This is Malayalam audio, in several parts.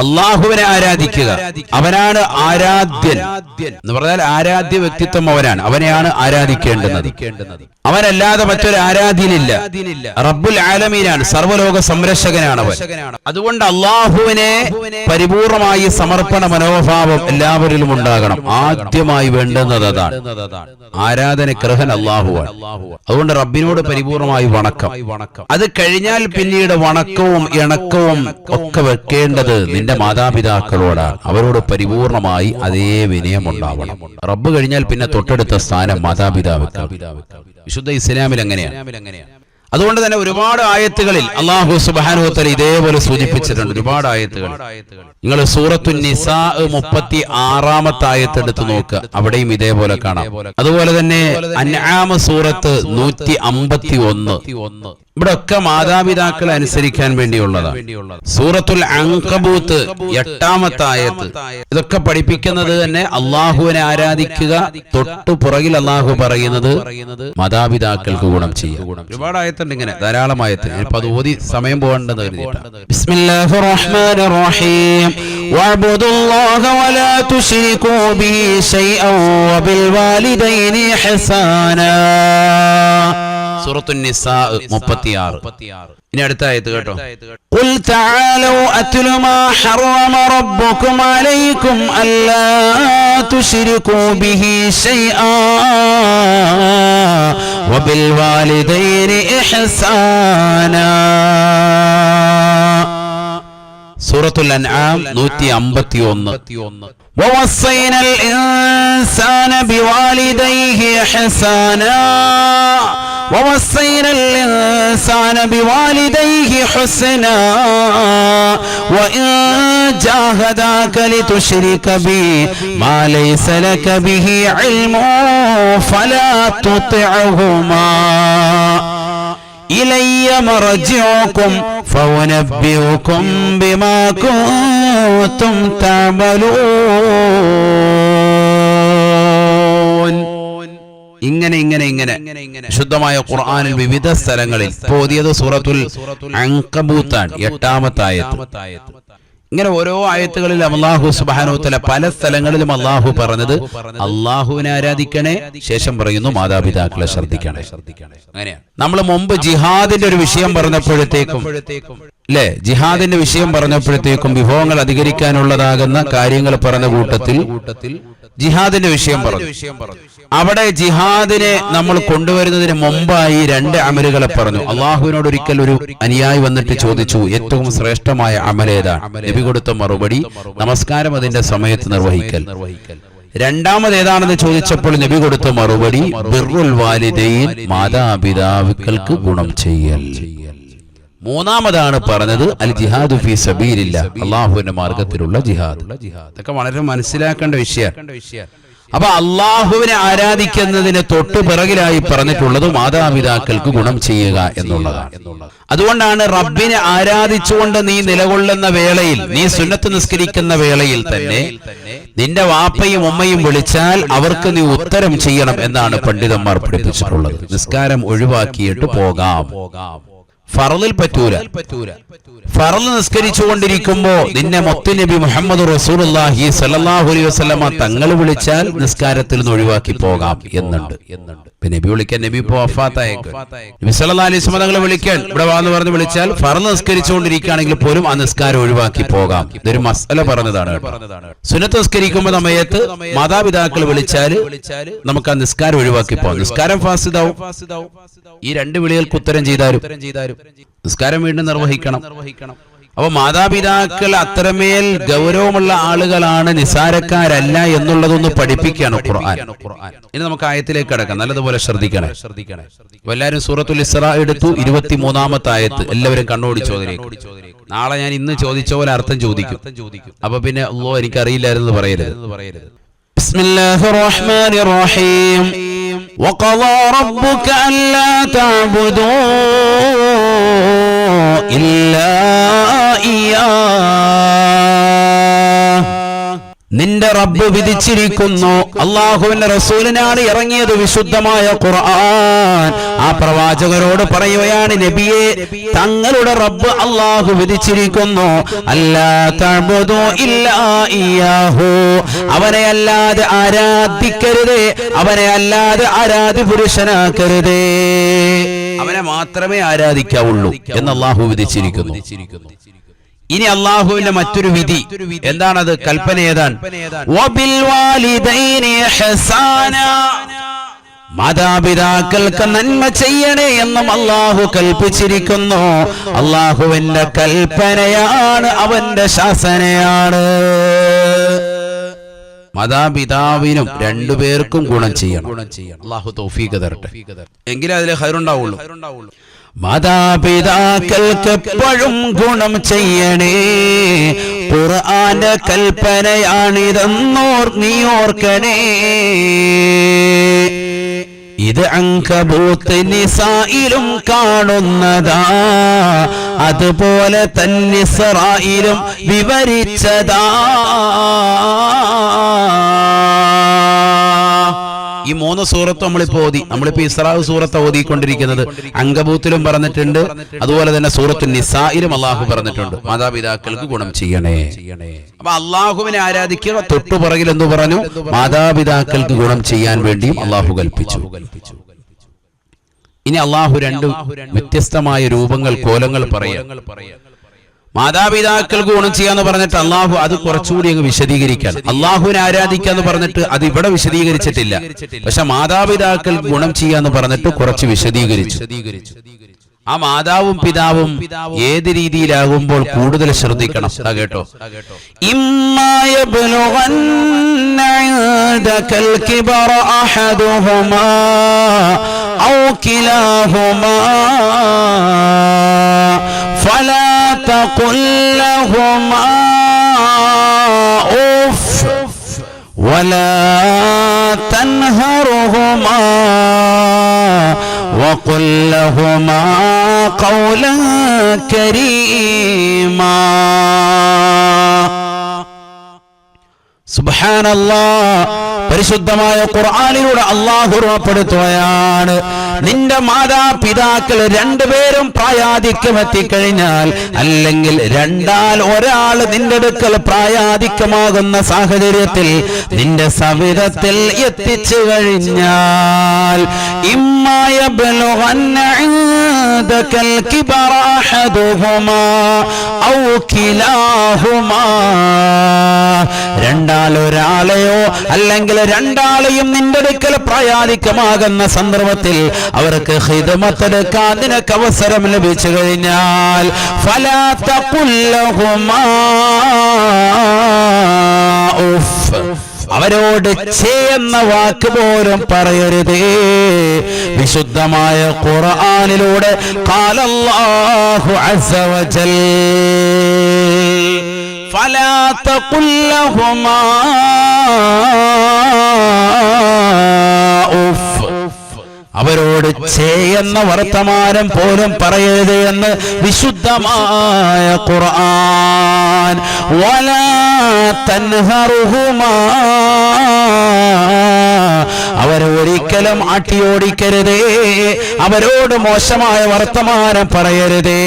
അള്ളാഹുവിനെ ആരാധിക്കുക. അവനാണ് ആരാധ്യൻ എന്ന് പറഞ്ഞാൽ ആരാധ്യ വ്യക്തിത്വം അവനാണ്, അവനെയാണ് ആരാധിക്കേണ്ടുന്നത്. അവനല്ലാതെ മറ്റൊരു ആരാധ്യനില്ല. റബ്ബുൽ ആലമീനാണ്, സർവ്വലോക സംരക്ഷകനാണ് അവൻ. അതുകൊണ്ട് അള്ളാഹുവിനെ പരിപൂർണമായി സമർപ്പണ മനോഭാവം എല്ലാവരിലും ഉണ്ടാകണം. ആദ്യമായി വേണ്ടുന്നത് അതാണ്. ആരാധനക്കർഹൻ അള്ളാഹുവാണ്. അതുകൊണ്ട് റബ്ബിനോട് പരിപൂർണമായി വണക്കം. അത് കഴിഞ്ഞാൽ പിന്നീട് വണക്കവും ഇണക്കവും ഒക്കെ വെക്കേണ്ടത് നിന്റെ മാതാപിതാക്കളോടാണ്. അവരോട് പരിപൂർണമായി അതേ വിനയമുണ്ടാവണം. റബ്ബ് കഴിഞ്ഞാൽ പിന്നെ തൊട്ടടുത്ത സ്ഥാനം മാതാപിതാക്കൾ. വിശുദ്ധ ഇസ്ലാമിൽ അങ്ങനെയാണ്. അതുകൊണ്ട് തന്നെ ഒരുപാട് ആയത്തുകളിൽ അല്ലാഹു സുബ്ഹാനഹു വ തആല ഇതേപോലെ സൂചിപ്പിച്ചിട്ടുണ്ട്. ഒരുപാട് ആയത്തുകൾ നിങ്ങൾ സൂറത്തുൻ നിസാ 36-ാമത്തെ ആയത്ത് എടുത്ത് നോക്കുക, അവിടെയും ഇതേപോലെ കാണാം. അതുപോലെ തന്നെ അൻആം സൂറത്ത് 151, ഇവിടെ ഒക്കെ മാതാപിതാക്കളെ അനുസരിക്കാൻ വേണ്ടിയുള്ളതാണ്. സൂറത്തുൽ അൻകബൂത്ത് 8-ാമത്തെ ആയത്ത്, ഇതൊക്കെ പഠിപ്പിക്കുന്നത് തന്നെ അള്ളാഹുവിനെ ആരാധിക്കുക. തൊട്ടു പുറകിൽ അള്ളാഹു പറയുന്നത് മാതാപിതാക്കൾക്ക് ഗുണം ചെയ്യുക. ഒരുപാട് ആയത്തുണ്ട് ഇങ്ങനെ, ധാരാളം ആയത്ത്. ഇപ്പൊ അത് ഓതി സമയം പോകേണ്ടത് കരുതിയിട്ടാണ്. ബിസ്മില്ലാഹിർ റഹ്മാനിർ റഹീം വഅബ്ദുല്ലാഹ വലാ തുശ്രികൂ ബിഹി ശൈഅൻ വബിൽ വാലിദൈനി ഇഹ്സാനാ. സൂറത്തുൻ നിസാ 36. ഇനി അടുത്ത ആയത്ത് കേട്ടോ. ഖുൽ തആലൂ അത്ലു മാ ഹറമ റബ്ബുകും അലൈക്കും അല്ലാ തുശ്രികൂ ബിഹി ശൈആ വബിൽ വാലിദൈനി ഇഹ്സാനാ. സൂറത്തുൽ അൻആം 151. ووصينا الإنسان بوالديه إحسانا ووصينا الإنسان بوالديه حسنا وإن جاهداك لتشرك بي ما ليس لك به علم فلا تطعهما إلي مرجعكم فأنبئكم بما كنتم تعملون. ഇങ്ങനെ ശുദ്ധമായ ഖുർആനിൽ വിവിധ സ്ഥലങ്ങളിൽ ഓതിയത് സൂറത്തുൽ അൻകബൂത്താണ് 8-ാമത്തെ ആയത്ത്. ഇങ്ങനെ ഓരോ ആയത്തുകളിൽ അല്ലാഹു സുബ്ഹാനഹു വ തആല പല സ്ഥലങ്ങളിലും അല്ലാഹു പറഞ്ഞത് അല്ലാഹുവിനെ ആരാധിക്കണേ, ശേഷം പറയുന്നു മാതാപിതാക്കളെ ശ്രദ്ധിക്കണേ. അങ്ങനെയാണ്. നമ്മൾ മുമ്പ് ജിഹാദിന്റെ ഒരു വിഷയം പറഞ്ഞപ്പോഴത്തേക്കും അല്ലേ, ജിഹാദിന്റെ വിഷയം പറഞ്ഞപ്പോഴത്തേക്കും വിഭവങ്ങൾ അധികരിക്കാനുള്ളതാകുന്ന കാര്യങ്ങൾ പറഞ്ഞ കൂട്ടത്തിൽ ജിഹാദിന്റെ വിഷയം പറഞ്ഞു. അവിടെ ജിഹാദിനെ നമ്മൾ കൊണ്ടുവരുന്നതിന് മുമ്പായി 2 അമലുകളെ പറഞ്ഞു. അള്ളാഹുവിനോട് ഒരിക്കൽ ഒരു അനുയായി വന്നിട്ട് ചോദിച്ചു, ഏറ്റവും ശ്രേഷ്ഠമായ അമലേതാണ്? നബി കൊടുത്ത മറുപടി നമസ്കാരം അതിന്റെ സമയത്ത് നിർവഹിക്കൽ. രണ്ടാമത് ഏതാണെന്ന് ചോദിച്ചപ്പോൾ നബി കൊടുത്ത മറുപടി ബിർറുൽ വാലിദൈൻ, മാതാപിതാക്കൾക്ക് ഗുണം ചെയ്യൽ. മൂന്നാമതാണ് പറഞ്ഞത് അൽ ജിഹാദു ഫീ സബീലില്ലാഹ്, അള്ളാഹുവിന്റെ മാർഗത്തിലുള്ള ജിഹാദ്. ഇതൊക്കെ വളരെ മനസ്സിലാക്കേണ്ട വിഷയമാണ്. അപ്പൊ അള്ളാഹുവിനെ ആരാധിക്കുന്നതിന് തൊട്ടു പിറകിലായി പറഞ്ഞിട്ടുള്ളത് മാതാപിതാക്കൾക്ക് ഗുണം ചെയ്യുക എന്നുള്ളതാണ്. അതുകൊണ്ടാണ് റബ്ബിനെ ആരാധിച്ചുകൊണ്ട് നീ നിലകൊള്ളുന്ന വേളയിൽ, നീ സുന്നത്ത് നിസ്കരിക്കുന്ന വേളയിൽ തന്നെ നിന്റെ വാപ്പയും ഉമ്മയും വിളിച്ചാൽ അവർക്ക് നീ ഉത്തരം ചെയ്യണം എന്നാണ് പണ്ഡിതന്മാർ പഠിപ്പിച്ചിട്ടുള്ളത്. നിസ്കാരം ഒഴിവാക്കിയിട്ട് പോകാം, ഫർളിൽ പറ്റൂല. ഫർള് നിസ്കരിച്ചുകൊണ്ടിരിക്കുമ്പോ നിന്നെ മുത്തുനബി മുഹമ്മദ് റസൂലുള്ളാഹി സ്വല്ലല്ലാഹു അലൈഹി വസല്ലമ തങ്ങൾ വിളിച്ചാൽ നിസ്കാരത്തിൽ നിന്ന് ഒഴിവാക്കി പോകാം എന്നുണ്ട്. പിന്നെ നബി വിളിക്കാൻ, നബി ഇപ്പോ വഫാത്തായേക്കും, നബി സല്ലല്ലാഹു അലൈഹി വസല്ലം തങ്ങളെ വിളിക്കാൻ ഇവിടെ വാന്ന് പറഞ്ഞ് വിളിച്ചാൽ ഫർള് നിസ്കരിച്ചുകൊണ്ടിരിക്കുകയാണെങ്കിൽ പോലും ആ നിസ്കാരം ഒഴിവാക്കി പോകാം. ഇതൊരു മസ്അല പറഞ്ഞതാണ്. സുന്നത്ത് നിസ്കരിക്കുമ്പോൾ സമയത്ത് മാതാപിതാക്കൾ വിളിച്ചാൽ നമുക്ക് ആ നിസ്കാരം ഒഴിവാക്കി പോകാം. നിസ്കാരം ഫാസിദാവും. ഈ 2 വിളികൾക്ക് ഉത്തരം ചെയ്താലും നിസ്കാരം വീണ്ടും നിർവഹിക്കണം. അപ്പൊ മാതാപിതാക്കൾ അത്രമേൽ ഗൗരവമുള്ള ആളുകളാണ്, നിസാരക്കാരല്ല എന്നുള്ളതൊന്ന് പഠിപ്പിക്കുകയാണ് ഖുർആൻ. ഇനി നമുക്ക് ആയത്തിലേക്ക് കടക്കാം. നല്ലതുപോലെ ശ്രദ്ധിക്കണേ. എല്ലാവരും സൂറത്തുൽ ഇസ്രാ എടുത്തു, 23-ാമത്തെ ആയത്ത്. എല്ലാവരും കണ്ണോടിച്ചോ അതിലേക്ക്. നാളെ ഞാൻ ഇന്ന് ചോദിച്ച പോലെ അർത്ഥം ചോദിക്കും. അപ്പൊ പിന്നെ അല്ലാഹ് എനിക്കറിയില്ലായിരുന്നു പറയരുത്. ബിസ്മില്ലാഹിർ റഹ്മാനിർ റഹീം وقضى ربك ألا تعبدوا إلا إياه നിന്റെ റബ്ബ് വിധിച്ചിരിക്കുന്നു. അള്ളാഹുവിന്റെ റസൂലിനാണ് ഇറങ്ങിയത് വിശുദ്ധമായ ഖുർആൻ. ആ പ്രവാചകരോട് പറയുകയാണ്, നബിയെ, തങ്ങളുടെ റബ്ബ് അള്ളാഹു വിധിച്ചിരിക്കുന്നു, അല്ലാ തഅ്ബുദു ഇല്ലാ ഇയ്യാഹു, അവനെ അല്ലാതെ ആരാധിക്കരുതേ, അവനെ അല്ലാതെ ആരാധ്യ പുരുഷനാക്കരുതേ, അവനെ മാത്രമേ ആരാധിക്കാവുള്ളൂ എന്ന് അള്ളാഹു വിധിച്ചിരിക്കുന്നു. ഇനി അള്ളാഹുവിന്റെ മറ്റൊരു വിധി എന്താണത്? കൽപ്പന ഏതാണ്? വബിൽ വാലിദൈനി ഇഹ്സാനാ, മാതാപിതാക്കൾക്ക് നന്മ ചെയ്യണേ എന്നും അള്ളാഹു കൽപ്പിച്ചിരിക്കുന്നു. അള്ളാഹുവിന്റെ കൽപ്പനയാണ്, അവന്റെ ശാസനയാണ്. മാതാപിതാവിനും രണ്ടുപേർക്കും ഗുണം ചെയ്യണം. അള്ളാഹു തൗഫീഖ് തരട്ടെ, എങ്കിലേ അതിലെ ഖൈറുണ്ടാവുള്ളൂ. മാതാപിതാക്കൾക്ക് എപ്പോഴും ഗുണം ചെയ്യണേ, ഖുർആന്റെ കൽപ്പനയാണിതെന്നോർ നീ ഓർക്കണേ. ഇത് അൻകബൂത്ത് നിസായിലും കാണുന്നതാ, അതുപോലെ തന്നെ ഇസ്രായിലും വിവരിച്ചതാ. ഈ 3 സൂറത്ത് നമ്മളിപ്പോ ഇസ്രാ സൂറത്ത് ഓതിക്കൊണ്ടിരിക്കുന്നത്. അങ്കബൂത്തിലും പറഞ്ഞിട്ടുണ്ട്, അതുപോലെ തന്നെ സൂറത്തു നിസായിലും അള്ളാഹു പറഞ്ഞിട്ടുണ്ട്, മാതാപിതാക്കൾക്ക് ഗുണം ചെയ്യണേ. അപ്പൊ അള്ളാഹുവിനെ ആരാധിക്കുക. തൊട്ടുപുറകിൽ എന്ന് പറഞ്ഞു, മാതാപിതാക്കൾക്ക് ഗുണം ചെയ്യാൻ വേണ്ടിയും അള്ളാഹു കൽപ്പിച്ചു. ഇനി അള്ളാഹു 2 വ്യത്യസ്തമായ രൂപങ്ങൾ, കോലങ്ങൾ പറയാം. മാതാപിതാക്കൾക്ക് ഗുണം ചെയ്യാന്ന് പറഞ്ഞിട്ട് അള്ളാഹു അത് കുറച്ചുകൂടി അങ്ങ് വിശദീകരിക്കാൻ, അള്ളാഹുവിനെ ആരാധിക്കാന്ന് പറഞ്ഞിട്ട് അത് ഇവിടെ വിശദീകരിച്ചിട്ടില്ല. പക്ഷെ മാതാപിതാക്കൾക്ക് ഗുണം ചെയ്യാന്ന് പറഞ്ഞിട്ട് കുറച്ച് വിശദീകരിച്ചു. ആ മാതാവും പിതാവും ഏത് രീതിയിലാകുമ്പോൾ കൂടുതൽ ശ്രദ്ധിക്കണം. കേട്ടോ, فلا تقل لهما أف ولا تنهرهما وقل لهما قولا كريما. സുബ്ഹാനല്ലാഹ്, പരിശുദ്ധമായ ഖുർആനിലൂടെ അല്ലാഹു ഉറപ്പെടുത്തുകയാണ്, നിന്റെ മാതാപിതാക്കൾ രണ്ടുപേരും പ്രായാധിക്യം എത്തിക്കഴിഞ്ഞാൽ, അല്ലെങ്കിൽ രണ്ടാൽ ഒരാൾ നിന്റെ അടുക്കൽ പ്രായാധിക്യമാകുന്ന സാഹചര്യത്തിൽ നിന്റെ സവിധത്തിൽ എത്തിച്ചു കഴിഞ്ഞാൽ, ഇമ്മായ ബലുഗന്ന ഇൻദകൽ കിബറ അഹദുഹുമാ ഔ കിലാഹുമാ, രണ്ടാൽ ഒരാളെയോ അല്ലെങ്കിൽ രണ്ടാളെയും നിന്റെ അടുക്കൽ പ്രായാധിക്യമാകുന്ന സന്ദർഭത്തിൽ അവർക്ക് ഖിദ്മത്തെടുക്കാൻ നിനക്ക് അവസരം ലഭിച്ചു കഴിഞ്ഞാൽ, ഫലാ തഖുൽ ലഹുമാ ഉഫ്, അവരോട് ചെയ്യുന്ന വാക്ക് പോലും പറയരുതേ. വിശുദ്ധമായ ഖുർആനിലൂടെ ഖാലല്ലാഹു അസ്സ വജൽ, فلا تقل لهما أف, അവരോട് ചെയ്യുന്ന വർത്തമാനം പോലും പറയരുത് എന്ന് വിശുദ്ധമായ ഖുർആൻ. വലാ തൻഹറുഹുമാ, അവരെ ഒരിക്കലും ആട്ടിയോടിക്കരുതേ, അവരോട് മോശമായ വർത്തമാനം പറയരുതേ,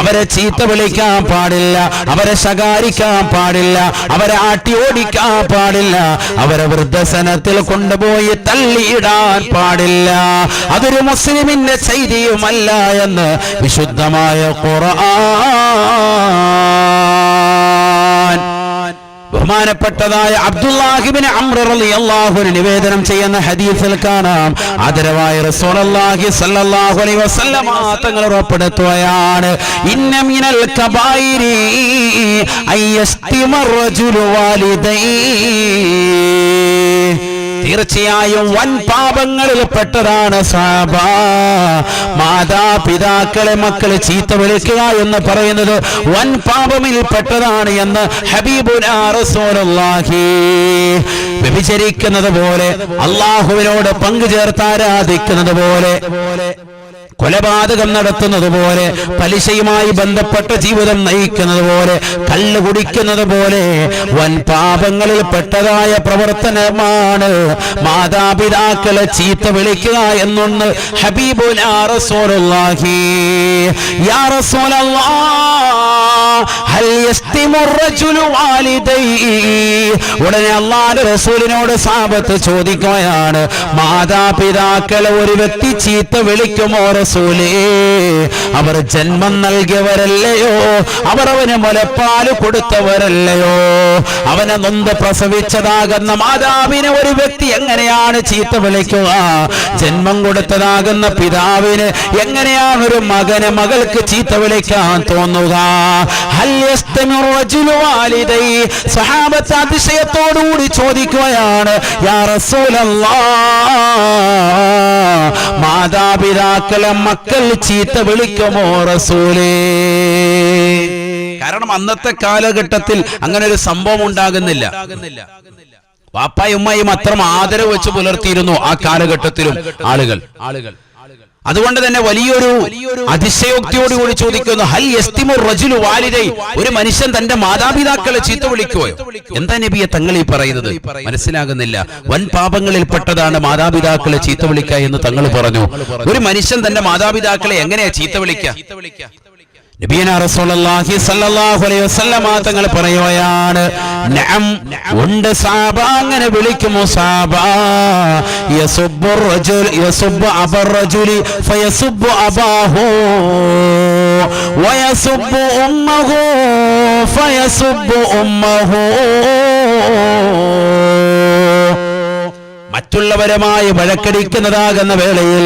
അവരെ ചീത്ത വിളിക്കാൻ പാടില്ല, അവരെ ശകാരിക്കാൻ പാടില്ല, അവരെ ആട്ടിയോടിക്കാൻ പാടില്ല, അവരെ വൃദ്ധസനത്തിൽ കൊണ്ടുപോയി തള്ളിയിടാൻ പാടില്ല. അതൊരു മുസ്ലിമിന്റെ ചെയ്തിയുമല്ല എന്ന് വിശുദ്ധമായ ഖുർആൻ. ബഹുമാനപ്പെട്ടതായ അബ്ദുല്ലാഹി ഇബ്നു അംർ റളിയല്ലാഹു അൻഹു നിവേദനം ചെയ്യുന്ന ഹദീസിൽ കാണാം, ആദരവായ റസൂലുള്ളാഹി സ്വല്ലല്ലാഹു അലൈഹി വസല്ലം തങ്ങൾ ഉറപ്പെടുത്തുകയാണ്, ഇന്ന മിനൽ കബായിരി അയ്യസ്തിമർ റജുലു വാലിദൈ, തീർച്ചയായും വൻ പാപങ്ങളിൽ പെട്ടതാണ് സഹാബ, മാതാപിതാക്കളെ മക്കളെ ചീത്ത വിളിക്കുക എന്ന് പറയുന്നത് വൻ പാപമിൽ പെട്ടതാണ് എന്ന് ഹബീബുനാ റസൂലുള്ളാഹി. വ്യഭിചരിക്കുന്നത് പോലെ, അല്ലാഹുവിനോട് പങ്കുചേർത്ത് ആരാധിക്കുന്നത് പോലെ, കൊലപാതകം നടത്തുന്നത് പോലെ, പലിശയുമായി ബന്ധപ്പെട്ട ജീവിതം നയിക്കുന്നത് പോലെ, കള്ള് കുടിക്കുന്നത് പോലെ വൻ പാപങ്ങളിൽ പെട്ടതായ പ്രവർത്തനമാണ് മാതാപിതാക്കളെ ചീത്ത വിളിക്കുക എന്നൊന്ന് ഹബീബുനാ റസൂലുള്ളാഹി. യാ റസൂലല്ലാഹ് ഹൽ യസ്തിമു റജുലു വാലിദൈഹി. ഉടനെ അല്ലാഹുവിന്റെ റസൂലിനോട് സഹാബത്ത് ചോദിക്കുകയാണ്, മാതാപിതാക്കളെ ഒരു വ്യക്തി ചീത്ത വിളിക്കുമോ റസൂലേ? അവർ ജന്മം നൽകിയവരല്ലയോ? അവർ അവന് മുലപ്പാല് കൊടുത്തവരല്ലയോ? അവനെ നൊന്ത് പ്രസവിച്ചതാകുന്ന മാതാവിനെ ഒരു വ്യക്തി എങ്ങനെയാണ് ചീത്ത വിളിക്കുക? ജന്മം കൊടുത്തതാകുന്ന പിതാവിന് എങ്ങനെയാണ് ഒരു മകനെ മകൾക്ക് ചീത്ത വിളിക്കാൻ തോന്നുക? സഹാബത്ത് അതിശയത്തോടുകൂടി ചോദിക്കുകയാണ്, യാ റസൂലല്ലാഹ്, മാതാപിതാക്കളെ മക്കൾ ചീത്ത വിളിക്കുമോ റസൂലേ? കാരണം അന്നത്തെ കാലഘട്ടത്തിൽ അങ്ങനെ ഒരു സംഭവം ഉണ്ടാകുന്നില്ല. വാപ്പായും ഉമ്മയും അത്ര ആദരവ് വെച്ച് പുലർത്തിയിരുന്നു ആ കാലഘട്ടത്തിലും ആളുകൾ. അതുകൊണ്ട് തന്നെ വലിയൊരു അതിശയോക്തിയോടുകൂടി ചോദിക്കുന്നു, ഹൽ യസ്തിമു റജുലു വാലിദൈ, ഒരു മനുഷ്യൻ തന്റെ മാതാപിതാക്കളെ ചീത്ത വിളിക്കുകയോ? എന്താ നബിയെ തങ്ങൾ ഈ പറയുന്നത്? മനസ്സിലാകുന്നില്ല. വൻ പാപങ്ങളിൽ പെട്ടതാണ് മാതാപിതാക്കളെ ചീത്ത വിളിക്കുക എന്ന് തങ്ങൾ പറഞ്ഞു. ഒരു മനുഷ്യൻ തന്റെ മാതാപിതാക്കളെ എങ്ങനെയാ ചീത്ത വിളിക്കുക? നബിയനാ റസൂലുള്ളാഹി സ്വല്ലല്ലാഹു അലൈഹി വസല്ലമ തങ്ങൾ പറയുകയാണ്, നഅം, ഉണ്ട് സഹാബ, അങ്ങനെ വിളിക്കുമോ സഹാബ? യസുബ്ബു റജുൽ യസുബ്ബു അബർ റജുലി ഫയസുബ്ബു അബാഹു വയസുബ്ബു ഉമ്മഹു ഫയസുബ്ബു ഉമ്മഹു. മറ്റുള്ളവരുമായി വഴക്കടിക്കുന്നതാകുന്ന വേളയിൽ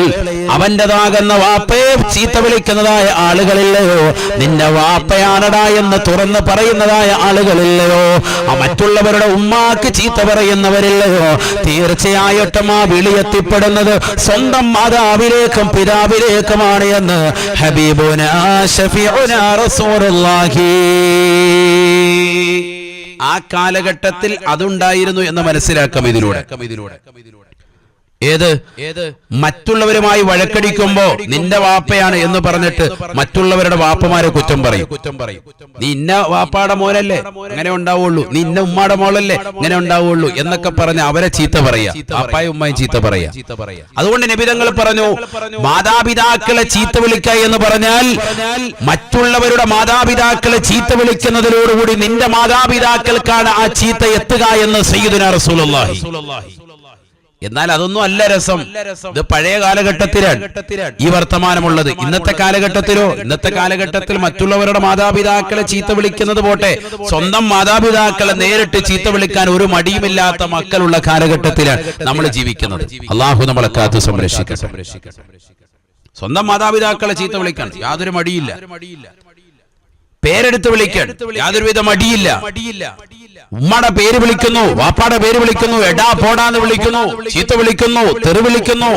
അവന്റേതാകുന്ന വാപ്പയെ ചീത്ത വിളിക്കുന്നതായ ആളുകളില്ലയോ? നിന്റെ വാപ്പയാണടാ എന്ന് തുറന്ന് പറയുന്നതായ ആളുകളില്ലയോ? ആ മറ്റുള്ളവരുടെ ഉമ്മാക്ക് ചീത്ത പറയുന്നവരില്ലയോ? തീർച്ചയായിട്ടും ആ വിളി എത്തിപ്പെടുന്നത് സ്വന്തം മാതാവിലേക്കും പിതാവിലേക്കുമാണ് എന്ന് ഹബീബുനാ ശഫീഉനാ റസൂലുള്ളാഹി. ആ കാലഘട്ടത്തിൽ അതുണ്ടായിരുന്നു എന്ന് മനസ്സിലാക്കാം ഇതിലൂടെ. ഏത് മറ്റുള്ളവരുമായി വഴക്കടിക്കുമ്പോ നിന്റെ വാപ്പയാണ് എന്ന് പറഞ്ഞിട്ട് മറ്റുള്ളവരുടെ വാപ്പമാരെ കുറ്റം പറയും. നീ ഇന്ന വാപ്പാടെ മോനല്ലേ, അങ്ങനെ ഉണ്ടാവുള്ളൂ. നീ ഇന്ന ഉമ്മാടെ മോളല്ലേ, ഇങ്ങനെ ഉണ്ടാവുള്ളൂ എന്നൊക്കെ പറഞ്ഞ് അവരെ ചീത്ത പറയാ. വാപ്പായും ഉമ്മയും ചീത്ത പറയാ. അതുകൊണ്ട് നബി തങ്ങൾ പറഞ്ഞു, മാതാപിതാക്കളെ ചീത്ത വിളിക്കുക എന്ന് പറഞ്ഞാൽ മറ്റുള്ളവരുടെ മാതാപിതാക്കളെ ചീത്ത വിളിക്കുന്നതിലോടുകൂടി നിന്റെ മാതാപിതാക്കൾക്കാണ് ആ ചീത്ത എത്തുക എന്ന് സയ്യിദുനാ റസൂലുള്ളാഹി. എന്നാൽ അതൊന്നും അല്ല രസം. ഇത് പഴയ കാലഘട്ടത്തിലാണ് ഈ വർത്തമാനമുള്ളത്. ഇന്നത്തെ കാലഘട്ടത്തിൽ മറ്റുള്ളവരുടെ മാതാപിതാക്കളെ ചീത്ത വിളിക്കുന്നത് പോട്ടെ, സ്വന്തം മാതാപിതാക്കളെ നേരിട്ട് ചീത്ത വിളിക്കാൻ ഒരു മടിയുമില്ലാത്ത മക്കളുള്ള കാലഘട്ടത്തിലാണ് നമ്മൾ ജീവിക്കുന്നത്. അള്ളാഹു നമ്മളെ കാത്തു സംരക്ഷിക്കട്ടെ. സ്വന്തം മാതാപിതാക്കളെ ചീത്ത വിളിക്കാൻ യാതൊരു മടിയില്ല, പേരെടുത്ത് വിളിക്കാൻ യാതൊരുവിധ മടിയില്ല. ഉമ്മയുടെ പേര് വിളിക്കുന്നു, വാപ്പാടെ പേര് വിളിക്കുന്നു, എടാ പോടാന്ന് വിളിക്കുന്നു, ചീത്ത വിളിക്കുന്നു, തെറി വിളിക്കുന്നു,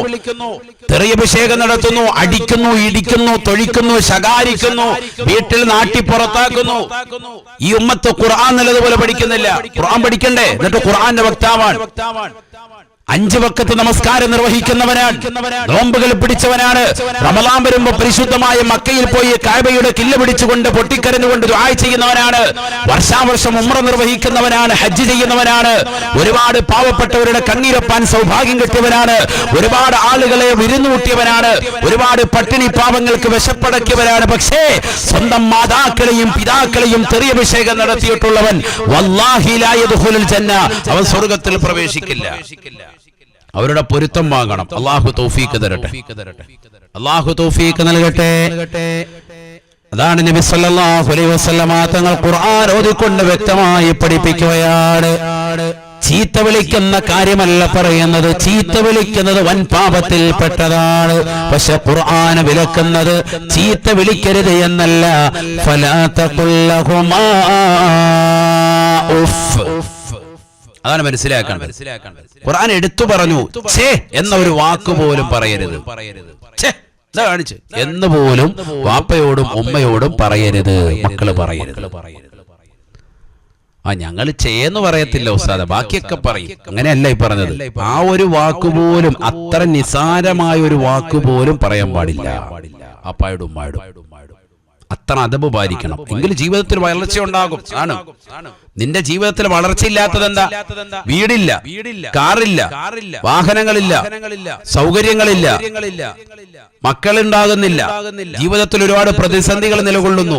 തെറിയഭിഷേകം നടത്തുന്നു, അടിക്കുന്നു, ഇടിക്കുന്നു, തൊഴിക്കുന്നു, ശകാരിക്കുന്നു, വീട്ടിൽ നാട്ടി പുറത്താക്കുന്നു. ഈ ഉമ്മത്ത് ഖുർആൻ നല്ലതുപോലെ പഠിക്കുന്നില്ല. ഖുർആൻ പഠിക്കണ്ടേ? എന്നിട്ട് ഖുർആന്റെ വക്താവാണ്. 5 വഖത്ത് നമസ്കാരം നിർവഹിക്കുന്നവനാണ്, നോമ്പുകൾ പിടിച്ചവനാണ്. റമളാൻ വരുമ്പോൾ പരിശുദ്ധമായ മക്കയിൽ പോയി കഅബയുടെ കില്ല പിടിച്ചുകൊണ്ട് പൊട്ടിക്കരഞ്ഞുകൊണ്ട് ദുആ ചെയ്യുന്നവനാണ്. വർഷാവർഷം ഉംറ നിർവഹിക്കുന്നവനാണ്, ഹജ്ജ് ചെയ്യുന്നവനാണ്. ഒരുപാട് പാവപ്പെട്ടവരുടെ കണ്ണീരൊപ്പാൻ സൗഭാഗ്യം കിട്ടിയവനാണ്. ഒരുപാട് ആളുകളെ വിരുന്നുകൂട്ടിയവനാണ്. ഒരുപാട് പട്ടിണി പാവങ്ങൾക്ക് വിശപ്പടക്കിയവനാണ്. പക്ഷേ സ്വന്തം മാതാക്കളെയും പിതാക്കളെയും തെറിയഭിഷേകം നടത്തിയിട്ടുള്ളവൻ വല്ലാഹി ലാ യദ്ഖുലുൽ ജന്ന, അവൻ സ്വർഗ്ഗത്തിൽ പ്രവേശിക്കില്ല. അവരുടെ പൊരുത്തം വാങ്ങണം. അല്ലാഹു തൗഫീഖ് തരട്ടെ, അല്ലാഹു തൗഫീഖ് നൽകട്ടെ. അതാണ് നബി സല്ലല്ലാഹു അലൈഹി വസല്ലമ തങ്ങൾ ഖുർആൻ ഓതിക്കൊണ്ട് വ്യക്തമായി പഠിപ്പിക്കുകയാണ്. ചീത്ത വിളിക്കുന്ന കാര്യമല്ല പറയുന്നത്, ചീത്ത വിളിക്കുന്നത് വൻ പാപത്തിൽ പെട്ടതാണ്. പക്ഷെ ഖുർആൻ വിലക്കുന്നത് ചീത്ത വിളിക്കരുത് എന്നല്ല. ഫലാ തഖുൽ ലഹുമാ ഉഫ്, അതാണ് മനസ്സിലാക്കേണ്ടത്. ഖുർആൻ എടുത്തു പറഞ്ഞു ഛേ എന്ന ഒരു വാക്ക് പോലും പറയരുത്. ഛേ എന്താ കാണിച്ച് എന്ന് പോലും വാപ്പയോടും ഉമ്മയോടും പറയരുത്, മക്കള് പറയരുത്. ഞങ്ങൾ ചെയ്യുന്നു പറയത്തില്ല ഉസ്താദ്, ബാക്കിയൊക്കെ പറയും. അങ്ങനെയല്ല ഈ പറഞ്ഞത്. ആ ഒരു വാക്കുപോലും, അത്ര നിസാരമായ ഒരു വാക്കുപോലും പറയാൻ പാടില്ല അപ്പായോടും ഉമ്മായോടും. അത്ര അദബ് പാലിക്കണം, എങ്കിൽ ജീവിതത്തിൽ വളർച്ച ഉണ്ടാകും. ആണ് നിന്റെ ജീവിതത്തിൽ വളർച്ചയില്ലാത്തത് എന്താ? വീടില്ല, കാറില്ല, വാഹനങ്ങളില്ല, സൗകര്യങ്ങളില്ല, മക്കളുണ്ടാകുന്നില്ല, ജീവിതത്തിൽ ഒരുപാട് പ്രതിസന്ധികൾ നിലകൊള്ളുന്നു.